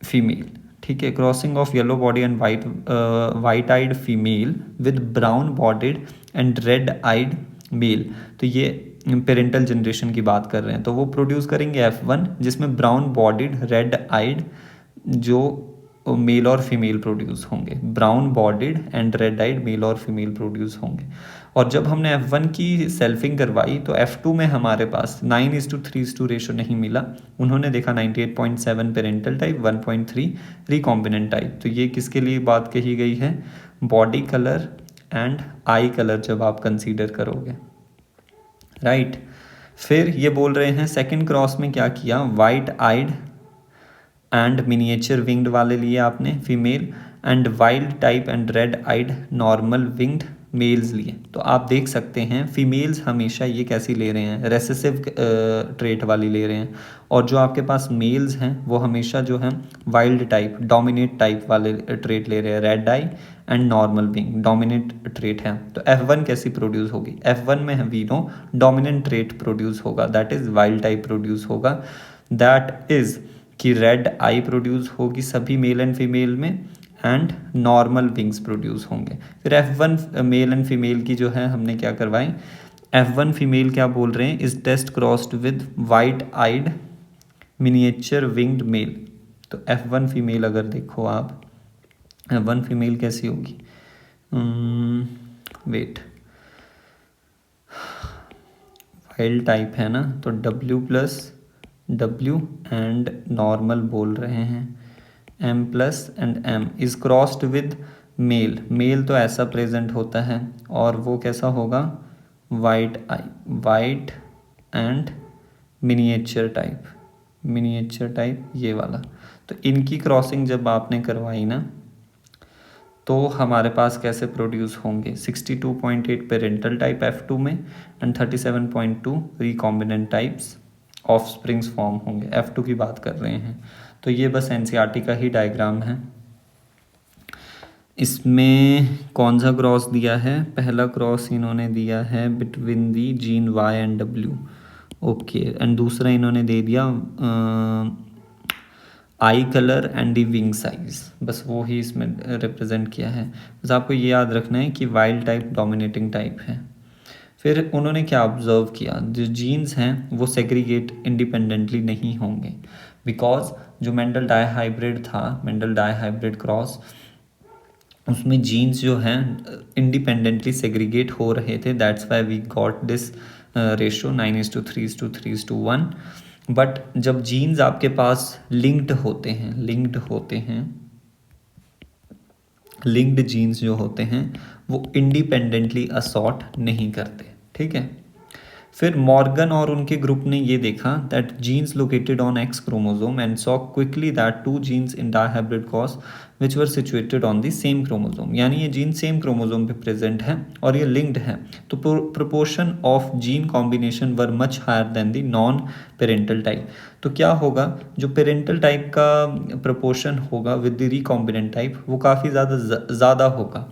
female, ठीक है, crossing of yellow body and white eyed female with brown bodied and red eyed male. तो ये पेरेंटल जनरेशन की बात कर रहे हैं, तो वो प्रोड्यूस करेंगे F1 जिसमें ब्राउन बॉडीड रेड आइड जो मेल और फीमेल प्रोड्यूस होंगे, brown bodied and red eyed male और फीमेल प्रोड्यूस होंगे। और जब हमने F1 की सेल्फिंग करवाई तो F2 में हमारे पास 9:3 रेशो नहीं मिला। उन्होंने देखा 98.7 पेरेंटल टाइप, 1.3 रिकॉम्बिनेंट टाइप। तो ये किसके लिए बात कही गई है, body colour and eye colour जब आप कंसीडर करोगे, राइट। फिर ये बोल रहे हैं सेकेंड क्रॉस में क्या किया, white eyed and miniature winged वाले लिए आपने female, and wild type and red eyed normal winged males लिए। तो आप देख सकते हैं फीमेल्स हमेशा ये कैसी ले रहे हैं, रेसेसिव ट्रेट वाली ले रहे हैं, और जो आपके पास मेल्स हैं वो हमेशा जो हैं वाइल्ड टाइप डोमिनेट टाइप वाले ट्रेट ले रहे हैं, red eye and normal wing dominate trait है। तो F1 कैसी प्रोड्यूस होगी, F1 में we know dominant trait produce होगा, that is wild type produce होगा, दैट इज़ कि रेड आई प्रोड्यूस होगी सभी मेल एंड फीमेल में, एंड नॉर्मल विंग्स प्रोड्यूस होंगे। फिर F1 मेल एंड फीमेल की जो है हमने क्या करवाई, F1 फीमेल क्या बोल रहे हैं, is test crossed with white eyed miniature winged male. तो F1 फीमेल अगर देखो आप, F1 फीमेल कैसी होगी, वेट वाइल्ड टाइप है ना, तो W एंड नॉर्मल बोल रहे हैं, M+M is crossed with male. Male तो ऐसा प्रेजेंट होता है, और वो कैसा होगा, वाइट एंड मिनिएचर टाइप ये वाला। तो इनकी क्रॉसिंग जब आपने करवाई ना तो हमारे पास कैसे प्रोड्यूस होंगे, 62.8 पेरेंटल टाइप F2 में and 37.2 recombinant types of springs form होंगे। F2 की बात कर रहे हैं। तो ये बस NCERT का ही डायग्राम है। इसमें कौन सा क्रॉस दिया है, पहला क्रॉस इन्होंने दिया है between the gene Y and W, okay, and दूसरा इन्होंने दे दिया आई colour and the wing size, बस वो ही इसमें रिप्रेजेंट किया है। बस आपको ये याद रखना है कि वाइल्ड टाइप डोमिनेटिंग टाइप है। फिर उन्होंने क्या ऑब्जर्व किया, जो जीन्स हैं वो सेग्रीगेट इंडिपेंडेंटली नहीं होंगे, बिकॉज जो मेंडल डाईहाइब्रिड था, मेंडल डाईहाइब्रिड क्रॉस, उसमें जीन्स जो हैं इंडिपेंडेंटली सेग्रीगेट हो रहे थे, that's why we got this ratio 9:3:3:1। But जब जीन्स आपके पास लिंक्ड होते हैं लिंक्ड जीन्स जो होते हैं वो इंडिपेंडेंटली असॉर्ट नहीं करते, ठीक है। फिर मॉर्गन और उनके ग्रुप ने ये देखा that genes located on X chromosome and saw quickly that two genes in dihybrid cross which were situated on the same chromosome, यानी ये जीन सेम क्रोमोसोम पे प्रेजेंट है और ये लिंक्ड है, तो proportion of gene combination were much higher than the non parental type. तो क्या होगा, जो पेरेंटल टाइप का प्रोपोर्शन होगा विद द रिकॉम्बिनेंट टाइप वो काफ़ी ज़्यादा होगा,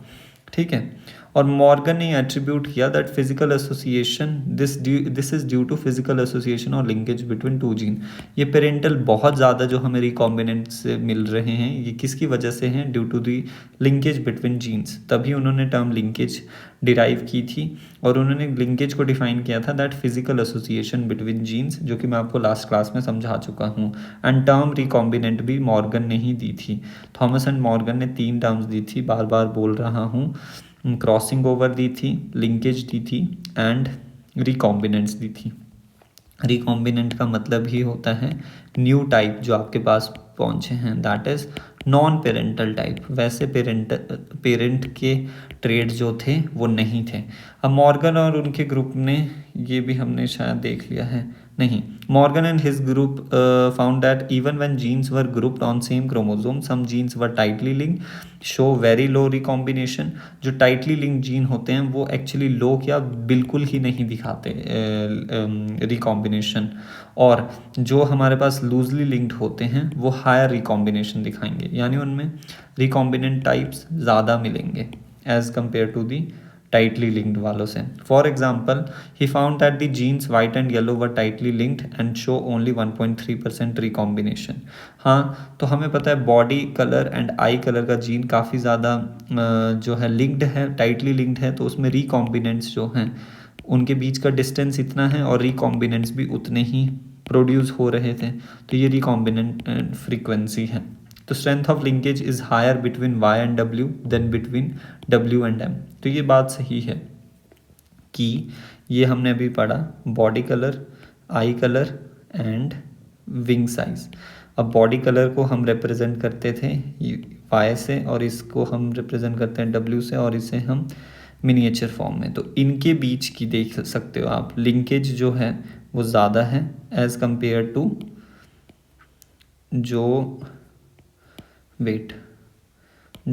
ठीक है। और मॉर्गन ने एट्रीब्यूट किया that physical association this is due to physical association और लिंकेज बिटवीन टू जीन। ये पेरेंटल बहुत ज़्यादा जो हमें रिकॉम्बिनेंट से मिल रहे हैं ये किसकी वजह से हैं, due to the linkage between genes. तभी उन्होंने टर्म लिंकेज डिराइव की थी और उन्होंने लिंकेज को डिफाइन किया था that physical association between genes, जो कि मैं आपको लास्ट क्लास में समझा चुका हूँ। एंड टर्म रिकॉम्बिनेंट भी मॉर्गन ने ही दी थी। थॉमस एंड मॉर्गन ने 3 टर्म्स दी थी, बार बार बोल रहा हूँ। क्रॉसिंग ओवर दी थी, लिंकेज दी थी एंड रिकॉम्बिनेंट्स दी थी। रिकॉम्बिनेंट का मतलब ही होता है न्यू टाइप जो आपके पास पहुंचे हैं, that is non parental type. वैसे पेरेंट के ट्रेड जो थे वो नहीं थे। अब मॉर्गन और उनके ग्रुप ने, ये भी हमने शायद देख लिया है, नहीं, Morgan and his group found that even when genes were grouped on same chromosome some genes were tightly linked show very low recombination. जो टाइटली लिंक्ड जीन होते हैं वो एक्चुअली लो क्या बिल्कुल ही नहीं दिखाते रिकॉम्बिनेशन, और जो हमारे पास लूजली लिंक्ड होते हैं वो हायर रिकॉम्बिनेशन दिखाएंगे, यानी उनमें रिकॉम्बिनेंट टाइप्स ज़्यादा मिलेंगे as compared to the tightly linked वालों से। For example he found that the genes white and yellow were tightly linked and show only 1.3% recombination. हाँ, तो हमें पता है body colour and eye colour का जीन काफ़ी ज़्यादा जो है लिंक्ड है, टाइटली लिंक्ड है, तो उसमें रिकॉम्बिनेंट्स जो हैं उनके बीच का डिस्टेंस इतना है और रिकॉम्बिनेंट्स भी उतने ही प्रोड्यूस हो रहे थे, तो ये रिकॉम्बिनेंट फ्रीक्वेंसी है। तो strength of linkage is higher between Y and W than between W and M. तो ये बात सही है कि ये हमने अभी पढ़ा body colour, I colour and wing size. अब बॉडी कलर को हम रिप्रेजेंट करते थे वाई से और इसको हम रिप्रेजेंट करते हैं डब्ल्यू से और इसे हम मिनिएचर फॉर्म में। तो इनके बीच की देख सकते हो आप लिंकेज जो है वो ज़्यादा है एज कंपेयर टू जो वेट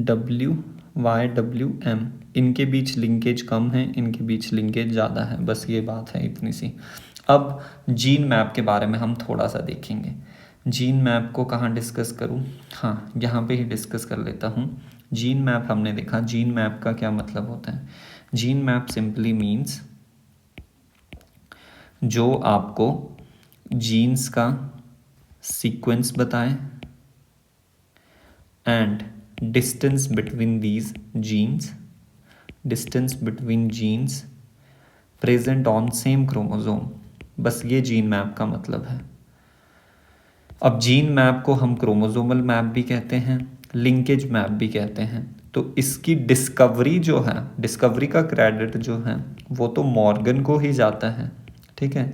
WYWM, इनके बीच लिंकेज कम है, इनके बीच लिंकेज ज़्यादा है, बस ये बात है इतनी सी। अब जीन मैप के बारे में हम थोड़ा सा देखेंगे। जीन मैप को कहाँ डिस्कस करूँ, हाँ यहाँ पे ही डिस्कस कर लेता हूँ। जीन मैप हमने देखा, जीन मैप का क्या मतलब होता है। जीन मैप सिंपली मीन्स जो आपको जीन्स का सीक्वेंस बताए and distance between these genes, distance between genes present on same chromosome, बस ये जीन मैप का मतलब है। अब जीन मैप को हम क्रोमोसोमल मैप भी कहते हैं, लिंकेज मैप भी कहते हैं। तो इसकी डिस्कवरी जो है, डिस्कवरी का क्रेडिट जो है वो तो मॉर्गन को ही जाता है, ठीक है।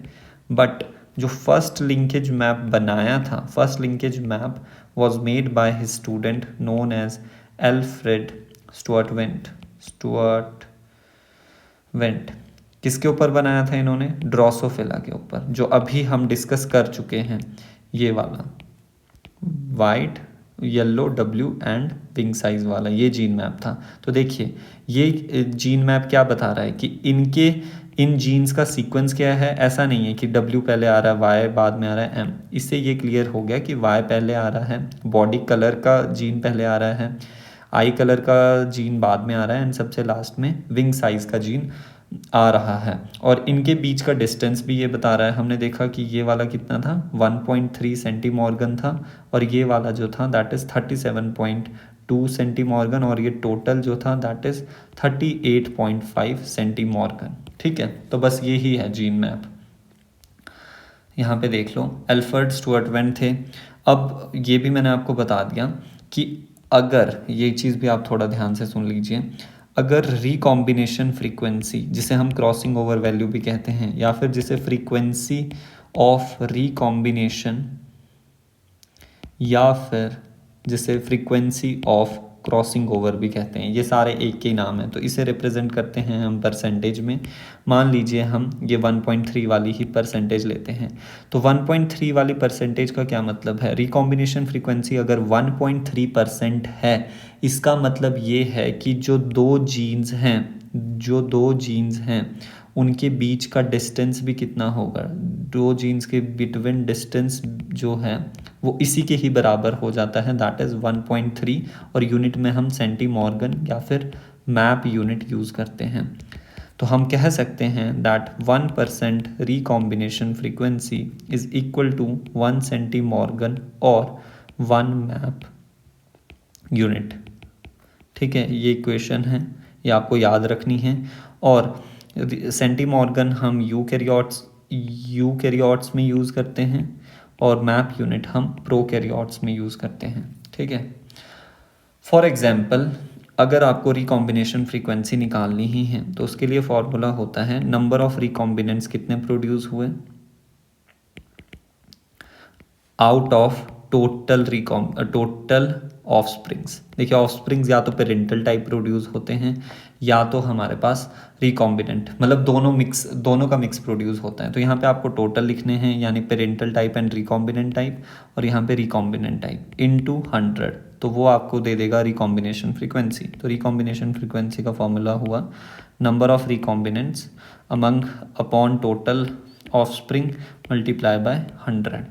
बट जो फर्स्ट लिंकेज मैप बनाया था, first linkage map was made by his student known as Alfred Stuart Went। किसके ऊपर बनाया था इन्होंने, ड्रोसोफिला के ऊपर, जो अभी हम डिस्कस कर चुके हैं, ये वाला white yellow W and wing size वाला, ये जीन मैप था। तो देखिए ये जीन मैप क्या बता रहा है कि इन जीन्स का सीक्वेंस क्या है। ऐसा नहीं है कि W पहले आ रहा है, Y बाद में आ रहा है, M। इससे ये क्लियर हो गया कि Y पहले आ रहा है, बॉडी कलर का जीन पहले आ रहा है, आई कलर का जीन बाद में आ रहा है एंड सबसे लास्ट में विंग साइज का जीन आ रहा है। और इनके बीच का डिस्टेंस भी ये बता रहा है। हमने देखा कि ये वाला कितना था, 1.3 सेंटीमॉर्गन था, और ये वाला जो था दैट इज़ 37.2 सेंटीमॉर्गन, और ये टोटल जो था दैट इज़ 38.5 सेंटीमॉर्गन, ठीक है। तो बस ये ही है जीन मैप। यहाँ पे देख लो एल्फ्रेड स्टुअर्ट वेंट थे। अब ये भी मैंने आपको बता दिया कि अगर, ये चीज़ भी आप थोड़ा ध्यान से सुन लीजिए, अगर रिकॉम्बिनेशन फ्रीक्वेंसी, जिसे हम क्रॉसिंग ओवर वैल्यू भी कहते हैं, या फिर जिसे फ्रीक्वेंसी ऑफ रिकॉम्बिनेशन, या फिर जिसे फ्रीक्वेंसी ऑफ क्रॉसिंग ओवर भी कहते हैं, ये सारे एक के ही नाम हैं। तो इसे रिप्रेजेंट करते हैं हम परसेंटेज में। मान लीजिए हम ये 1.3 वाली ही परसेंटेज लेते हैं। तो 1.3 वाली परसेंटेज का क्या मतलब है? रिकॉम्बिनेशन फ्रीक्वेंसी अगर 1.3% है, इसका मतलब ये है कि जो दो जीन्स हैं उनके बीच का डिस्टेंस भी कितना होगा, दो जीन्स के बिटवीन डिस्टेंस जो है वो इसी के ही बराबर हो जाता है, दैट इज़ 1.3। और यूनिट में हम सेंटीमॉर्गन या फिर मैप यूनिट यूज़ करते हैं। तो हम कह सकते हैं that 1% recombination frequency is equal to 1 centimorgan और 1 मैप यूनिट। ठीक है, ये इक्वेशन है, ये आपको याद रखनी है। और सेंटीमॉर्गन हम यूकैरियोट्स में यूज़ करते हैं और मैप यूनिट हम प्रोकैरियोट्स में यूज़ करते हैं। ठीक है, फॉर एग्जांपल अगर आपको रिकॉम्बिनेशन फ्रीक्वेंसी निकालनी ही है तो उसके लिए फॉर्मूला होता है नंबर ऑफ रिकॉम्बिनेंट्स कितने प्रोड्यूस हुए आउट ऑफ टोटल ऑफस्प्रिंग्स। देखिए, ऑफस्प्रिंग्स या तो पेरेंटल टाइप प्रोड्यूस होते हैं या तो हमारे पास रिकॉम्बिनेंट, मतलब दोनों का मिक्स प्रोड्यूस होता है। तो यहाँ पे आपको टोटल लिखने हैं, यानी parental type and recombinant type, और यहाँ पे रिकॉम्बिनेंट टाइप इनटू 100, तो वो आपको दे देगा रिकॉम्बिनेशन फ्रीक्वेंसी। तो रिकॉम्बिनेशन फ्रीक्वेंसी का फॉर्मूला हुआ number of recombinants among upon total offspring multiply by 100।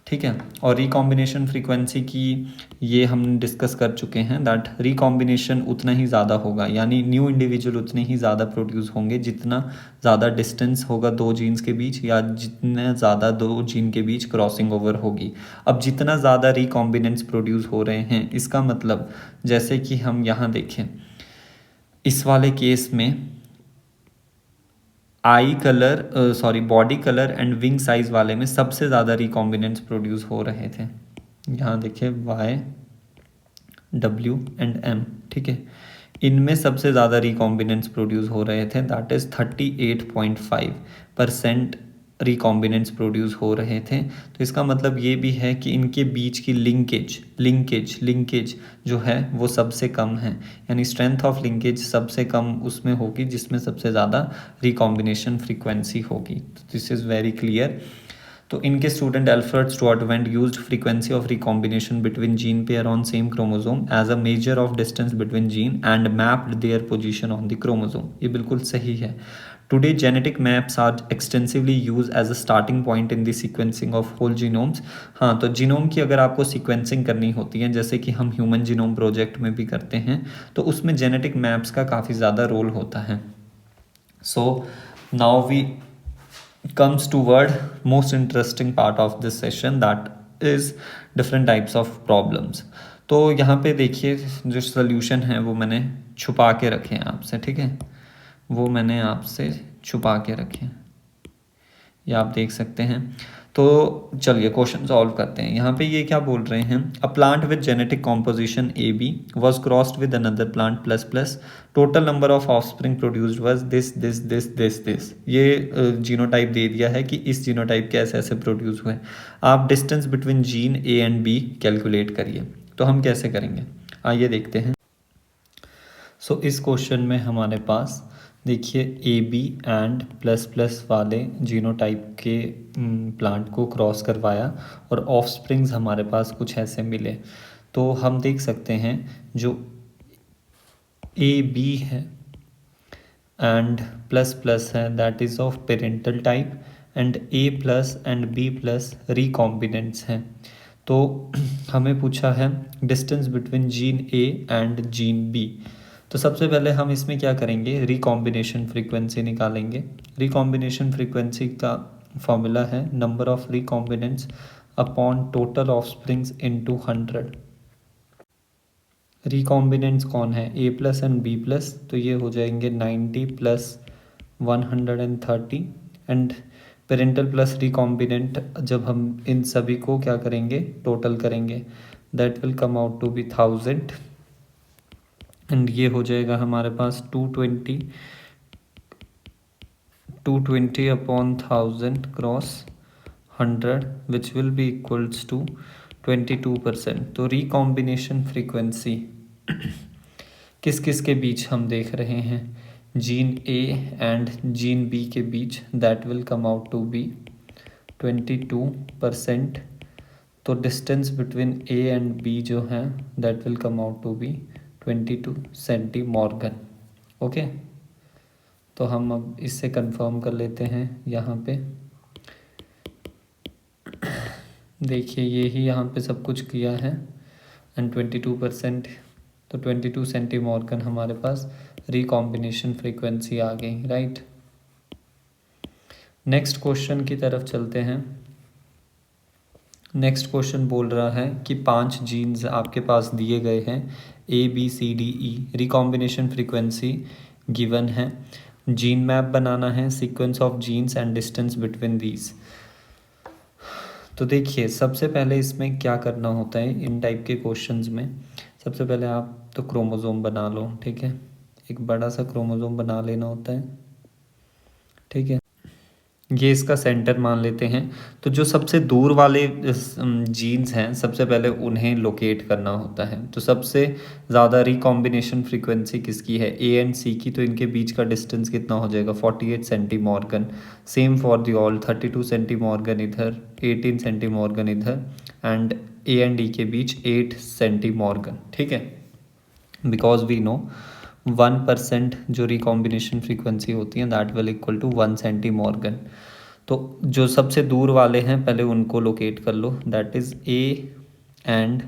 ठीक है, और रिकॉम्बिनेशन फ्रीक्वेंसी की ये हम डिस्कस कर चुके हैं दैट रिकॉम्बिनेशन उतना ही ज़्यादा होगा, यानी न्यू इंडिविजुअल उतने ही ज़्यादा प्रोड्यूस होंगे जितना ज़्यादा डिस्टेंस होगा दो जीन्स के बीच, या जितना ज़्यादा दो जीन के बीच क्रॉसिंग ओवर होगी। अब जितना ज़्यादा रिकॉम्बिनेंट्स प्रोड्यूस हो रहे हैं, इसका मतलब जैसे कि हम यहाँ देखें इस वाले केस में body colour and wing size वाले में सबसे ज़्यादा रिकॉम्बिनेंट्स प्रोड्यूस हो रहे थे। यहाँ देखिए Y, W एंड M। ठीक है, इनमें सबसे ज़्यादा रिकॉम्बिनेंट्स प्रोड्यूस हो रहे थे, दैट इज़ 38.5% रिकॉम्बिनेंट्स प्रोड्यूस हो रहे थे। तो इसका मतलब ये भी है कि इनके बीच की लिंकेज जो है वो सबसे कम है, यानी स्ट्रेंथ ऑफ लिंकेज सबसे कम उसमें होगी जिसमें सबसे ज़्यादा रिकॉम्बिनेशन फ्रीक्वेंसी होगी। This is very clear. तो इनके student Alfred Stuart went used frequency of recombination between gene pair on same chromosome as a measure of distance between gene and mapped their position on the chromosome. ये बिल्कुल सही है। Today genetic maps are extensively use as a starting point in the sequencing of whole genomes. हाँ, तो genome की अगर आपको sequencing करनी होती है, जैसे कि हम ह्यूमन जीनोम प्रोजेक्ट में भी करते हैं, तो उसमें जेनेटिक मैप्स का काफ़ी ज़्यादा रोल होता है। So now we comes toward most interesting part of this session, that is different types of problems। तो यहाँ पे देखिए जो सॉल्यूशन है वो मैंने छुपा के रखे हैं आपसे। ठीक है, वो मैंने आपसे छुपा के रखे हैं, ये आप देख सकते हैं। तो चलिए क्वेश्चन सॉल्व करते हैं। यहाँ पे ये क्या बोल रहे हैं, a plant with genetic composition AB was crossed with another plant plus plus, total number of offspring produced was this. ये जीनोटाइप दे दिया है कि इस जीनोटाइप के ऐसे ऐसे प्रोड्यूस हुए। आप distance between gene A and B calculate करिए। तो हम कैसे करेंगे, आइए देखते हैं। सो इस क्वेश्चन में हमारे पास देखिए AB एंड प्लस प्लस वाले जीनोटाइप के प्लांट को क्रॉस करवाया और ऑफस्प्रिंग्स हमारे पास कुछ ऐसे मिले। तो हम देख सकते हैं जो AB है एंड प्लस प्लस है, that is of parental type, and A plus and B plus recombinants हैं। तो हमें पूछा है distance between gene A and gene B। तो सबसे पहले हम इसमें क्या करेंगे, रिकॉम्बिनेशन फ्रीक्वेंसी निकालेंगे। रिकॉम्बिनेशन फ्रीक्वेंसी का फॉर्मूला है number of recombinants upon total offsprings into 100। Recombinants कौन है, A plus and B plus, तो ये हो जाएंगे 90 plus 130, and parental plus recombinant जब हम इन सभी को क्या करेंगे टोटल करेंगे, that will come out to be 1000। And ये हो जाएगा हमारे पास 220 upon 1000 cross 100 which will be equals to 22%। तो रिकॉम्बिनेशन फ्रीक्वेंसी किस किस के बीच हम देख रहे हैं, gene A and gene B के बीच, that will come out to be 22%। तो distance between A and B जो है that will come out to be 22 centimorgan. Okay, तो हम अब इससे कंफर्म कर लेते हैं यहाँ पे। देखिए ये ही यहाँ पे सब कुछ किया है एंड 22%, तो 22 सेंटीमॉर्गन हमारे पास रिकॉम्बिनेशन फ्रीक्वेंसी आ गई, राइट। नेक्स्ट क्वेश्चन की तरफ चलते हैं। नेक्स्ट क्वेश्चन बोल रहा है कि 5 जीन्स आपके पास दिए गए हैं ABCDE, रिकॉम्बिनेशन फ्रीक्वेंसी गिवन है, जीन मैप बनाना है, sequence of genes and distance between these. तो देखिए सबसे पहले इसमें क्या करना होता है इन टाइप के क्वेश्चंस में, सबसे पहले आप तो क्रोमोसोम बना लो, ठीक है, एक बड़ा सा क्रोमोसोम बना लेना होता है, ठीक है। ये इसका सेंटर मान लेते हैं। तो जो सबसे दूर वाले जीन्स हैं सबसे पहले उन्हें लोकेट करना होता है। तो सबसे ज़्यादा रिकॉम्बिनेशन फ्रीक्वेंसी किसकी है, ए एंड सी की, तो इनके बीच का डिस्टेंस कितना हो जाएगा 48 सेंटीमॉर्गन। सेम फॉर दी ऑल, 32 सेंटीमॉर्गन इधर, 18 सेंटीमॉर्गन इधर, एंड ए एंड ई के बीच 8 सेंटीमॉर्गन, ठीक है। बिकॉज वी नो 1% जो रिकॉम्बिनेशन फ्रीक्वेंसी होती है दैट विल इक्वल टू 1 सेंटीमॉर्गन। तो जो सबसे दूर वाले हैं पहले उनको लोकेट कर लो, दैट इज़ ए एंड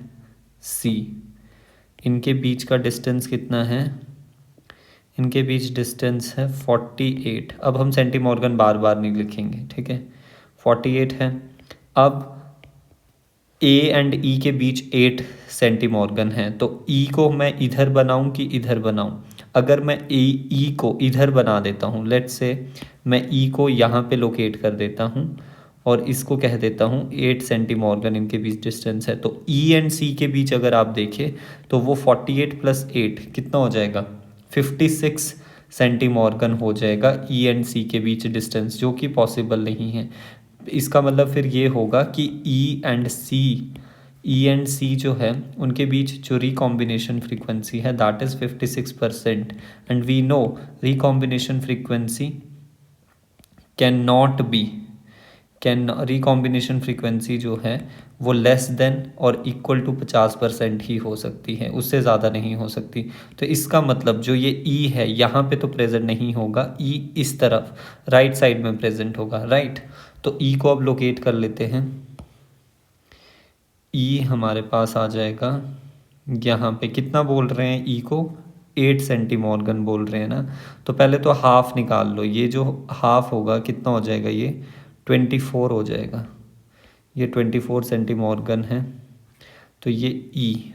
सी। इनके बीच का डिस्टेंस कितना है, इनके बीच डिस्टेंस है 48। अब हम सेंटीमॉर्गन बार बार नहीं लिखेंगे, ठीक है, 48 है। अब ए एंड ई के बीच 8 सेंटीमॉर्गन है, तो ई को मैं इधर बनाऊं कि इधर बनाऊं। अगर मैं ई को इधर बना देता हूं, लेट्स से मैं ई को यहाँ पे लोकेट कर देता हूं और इसको कह देता हूं 8 सेंटीमॉर्गन इनके बीच डिस्टेंस है, तो ई एंड सी के बीच अगर आप देखें तो वो 48 + 8 कितना हो जाएगा 56 सेंटीमॉर्गन हो जाएगा ई एंड सी के बीच डिस्टेंस, जो कि पॉसिबल नहीं है। इसका मतलब फिर ये होगा कि ई एंड सी जो है उनके बीच जो रिकॉम्बिनेशन फ्रीक्वेंसी है that is 56%। And we know recombination frequency recombination frequency जो है वो लेस देन और इक्वल टू 50% ही हो सकती है, उससे ज़्यादा नहीं हो सकती। तो इसका मतलब जो ये ई है यहाँ पे तो प्रेजेंट नहीं होगा, ई इस तरफ राइट साइड में प्रेजेंट होगा, राइट। तो ई को अब लोकेट कर लेते हैं। ई हमारे पास आ जाएगा यहाँ पे, कितना बोल रहे हैं ई को 8 सेंटीमॉर्गन बोल रहे हैं ना, तो पहले तो हाफ निकाल लो। ये जो हाफ होगा कितना हो जाएगा, ये 24 हो जाएगा, ये 24 सेंटीमॉर्गन है। तो ये ई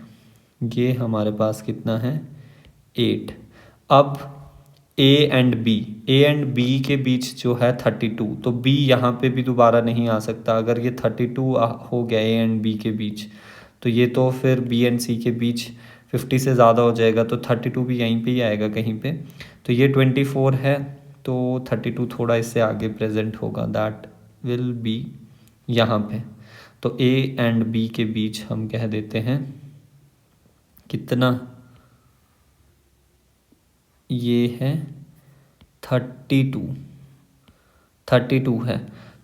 ये हमारे पास कितना है 8। अब ए एंड बी के बीच जो है 32, तो बी यहाँ पे भी दोबारा नहीं आ सकता। अगर ये 32 हो गया ए एंड बी के बीच, तो ये तो फिर बी एंड सी के बीच 50 से ज़्यादा हो जाएगा, तो 32 भी यहीं पे ही आएगा कहीं पे। तो ये 24 है, तो 32 थोड़ा इससे आगे प्रेजेंट होगा, दैट विल बी यहाँ पे। तो ए एंड बी के बीच हम कह देते हैं कितना, ये है 32 है।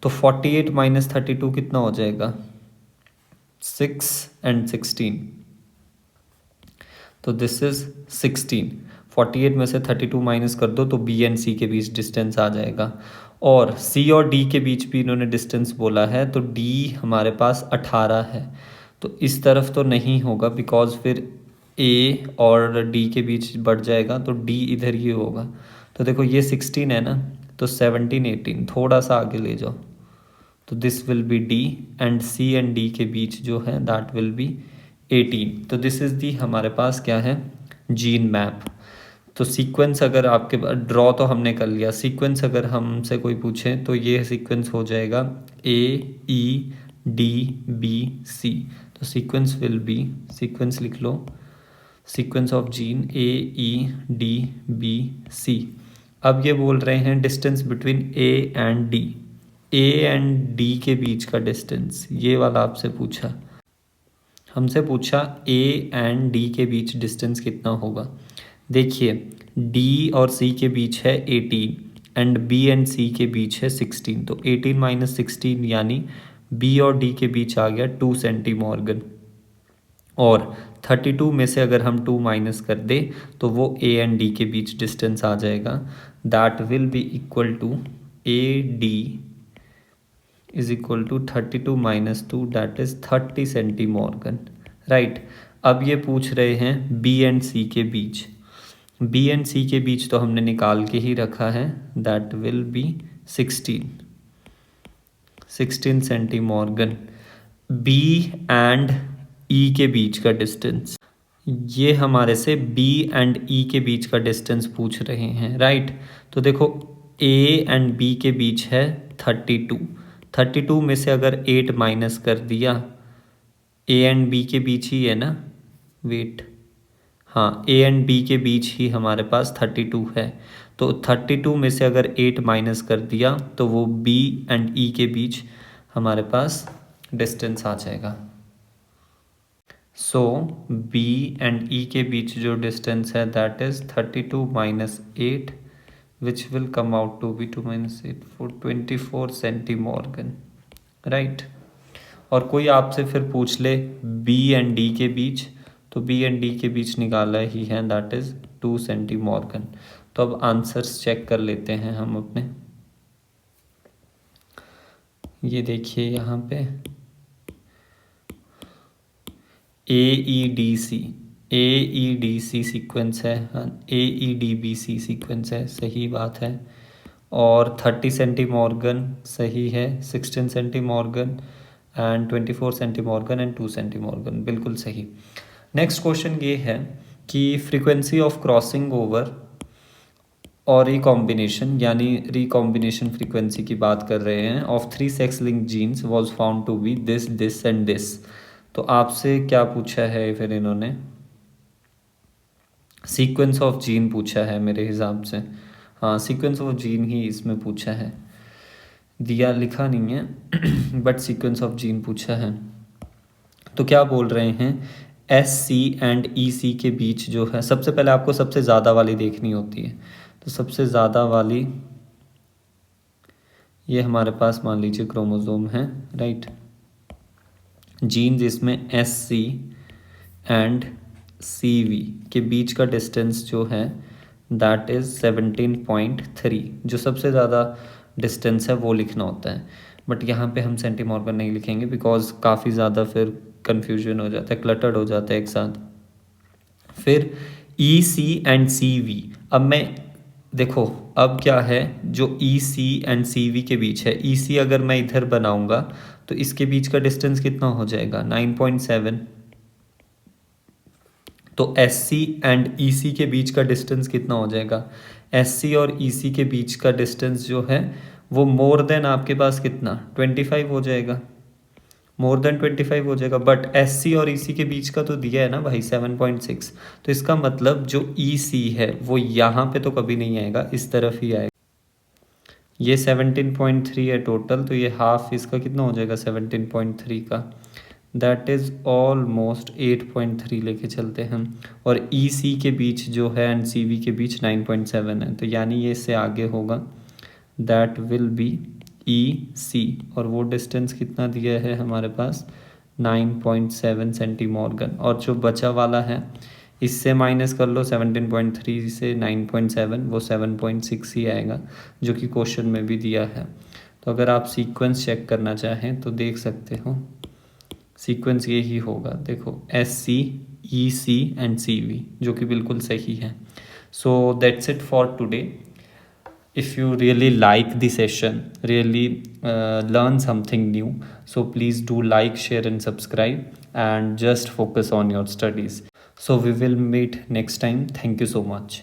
तो 48 - 32 कितना हो जाएगा 6 and 16, तो दिस इज 16। 48 में से 32 माइनस कर दो तो बी एंड सी के बीच डिस्टेंस आ जाएगा। और सी और डी के बीच भी इन्होंने डिस्टेंस बोला है, तो डी हमारे पास 18 है। तो इस तरफ तो नहीं होगा बिकॉज फिर ए और डी के बीच बढ़ जाएगा, तो डी इधर ही होगा। तो देखो ये 16 है ना, तो 17 18 थोड़ा सा आगे ले जाओ, तो this will be D, and C and D के बीच जो है दैट विल बी 18। तो दिस इज़ दी हमारे पास क्या है जीन मैप। तो सीक्वेंस अगर आपके ड्रॉ तो हमने कर लिया, सीक्वेंस अगर हमसे कोई पूछे तो ये सीक्वेंस हो जाएगा AEDBC। तो सीक्वेंस विल बी, सीक्वेंस लिख लो सीक्वेंस ऑफ जीन AEDBC। अब ये बोल रहे हैं distance between A and D, A and D के बीच का डिस्टेंस, ये वाला आपसे पूछा, हमसे पूछा A एंड D के बीच डिस्टेंस कितना होगा। देखिए D और C के बीच है 18 एंड B एंड C के बीच है 16, तो 18 माइनस 16 यानी B और D के बीच आ गया 2 सेंटीमॉर्गन, और 32 में से अगर हम 2 माइनस कर दे तो वो A एंड D के बीच डिस्टेंस आ जाएगा। That will be equal to AD is equal to 32 minus 2 that is 30 centimorgan, right. अब ये पूछ रहे हैं B एंड C के बीच, B एंड C के बीच तो हमने निकाल के ही रखा है, that will B 16 सेंटीमॉर्गन। B and E के बीच का डिस्टेंस, ये हमारे से B एंड E के बीच का डिस्टेंस पूछ रहे हैं, राइट। तो देखो A एंड B के बीच है 32 में से अगर 8 माइनस कर दिया, A एंड B के बीच ही है ना, वेट, हाँ A एंड B के बीच ही हमारे पास 32 है, तो 32 में से अगर 8 माइनस कर दिया तो वो B एंड E के बीच हमारे पास डिस्टेंस आ जाएगा। सो B एंड E के बीच जो डिस्टेंस है that is 32 minus 8 which will come out to be 2 minus 8 for 24 centimorgan, right. और कोई आपसे फिर पूछ ले B एंड D के बीच, तो B एंड D के बीच निकाला ही है, दैट इज 2 सेंटीमॉर्गन। तो अब आंसर्स चेक कर लेते हैं हम अपने, ये देखिए यहाँ पे AEDC सीक्वेंस है, AEDBC सीक्वेंस है, सही बात है। और 30 सेंटीमॉर्गन सही है, 16 सेंटीमॉर्गन एंड 24 सेंटीमॉर्गन एंड 2 सेंटीमॉर्गन, बिल्कुल सही। नेक्स्ट क्वेश्चन ये है कि फ्रीक्वेंसी ऑफ क्रॉसिंग ओवर और रिकॉम्बिनेशन, यानी रिकॉम्बिनेशन फ्रीक्वेंसी की बात कर रहे हैं, of 3 sex link genes was found to be this this and this. तो आपसे क्या पूछा है फिर इन्होंने, सीक्वेंस ऑफ जीन पूछा है मेरे हिसाब से, हाँ सीक्वेंस ऑफ जीन ही इसमें पूछा है, दिया लिखा नहीं है बट सीक्वेंस ऑफ जीन पूछा है। तो क्या बोल रहे हैं, SC एंड EC के बीच जो है, सबसे पहले आपको सबसे ज़्यादा वाली देखनी होती है, तो सबसे ज़्यादा वाली ये हमारे पास मान लीजिए क्रोमोसोम है, राइट। जीन्स इसमें SC एंड CV के बीच का डिस्टेंस जो है दैट इज़ 17.3, जो सबसे ज़्यादा डिस्टेंस है वो लिखना होता है, बट यहाँ पे हम सेंटीमॉर्गन नहीं लिखेंगे बिकॉज काफ़ी ज़्यादा फिर कन्फ्यूजन हो जाता है, क्लटर्ड हो जाता है एक साथ। फिर EC एंड CV, अब मैं देखो अब क्या है, जो EC एंड CV के बीच है, EC अगर मैं इधर बनाऊंगा तो इसके बीच का डिस्टेंस कितना हो जाएगा 9.7, तो SC एंड EC के बीच का डिस्टेंस कितना हो जाएगा, SC और EC के बीच का डिस्टेंस जो है वो मोर देन आपके पास कितना 25 हो जाएगा, मोर देन 25 हो जाएगा, बट SC और EC के बीच का तो दिया है ना भाई 7.6, तो इसका मतलब जो EC है वो यहाँ पे तो कभी नहीं आएगा, इस तरफ ही आएगा। ये 17.3 है टोटल, तो ये हाफ इसका कितना हो जाएगा 17.3 का, दैट इज़ ऑलमोस्ट 8.3 लेके चलते हैं हम, और EC के बीच जो है एंड CV के बीच 9.7 है, तो यानी ये इससे आगे होगा, दैट विल बी EC, और वो डिस्टेंस कितना दिया है हमारे पास 9.7 सेंटीमॉर्गन, और जो बचा वाला है इससे माइनस कर लो 17.3 से 9.7, वो 7.6 ही आएगा, जो कि क्वेश्चन में भी दिया है। तो अगर आप सीक्वेंस चेक करना चाहें तो देख सकते हो, सीक्वेंस ये ही होगा, देखो SC EC एंड CV, जो कि बिल्कुल सही है। So that's it for today. If you really like the session, really learn something new, so please do like, share and subscribe, and just focus on your studies. So we will meet next time. Thank you so much.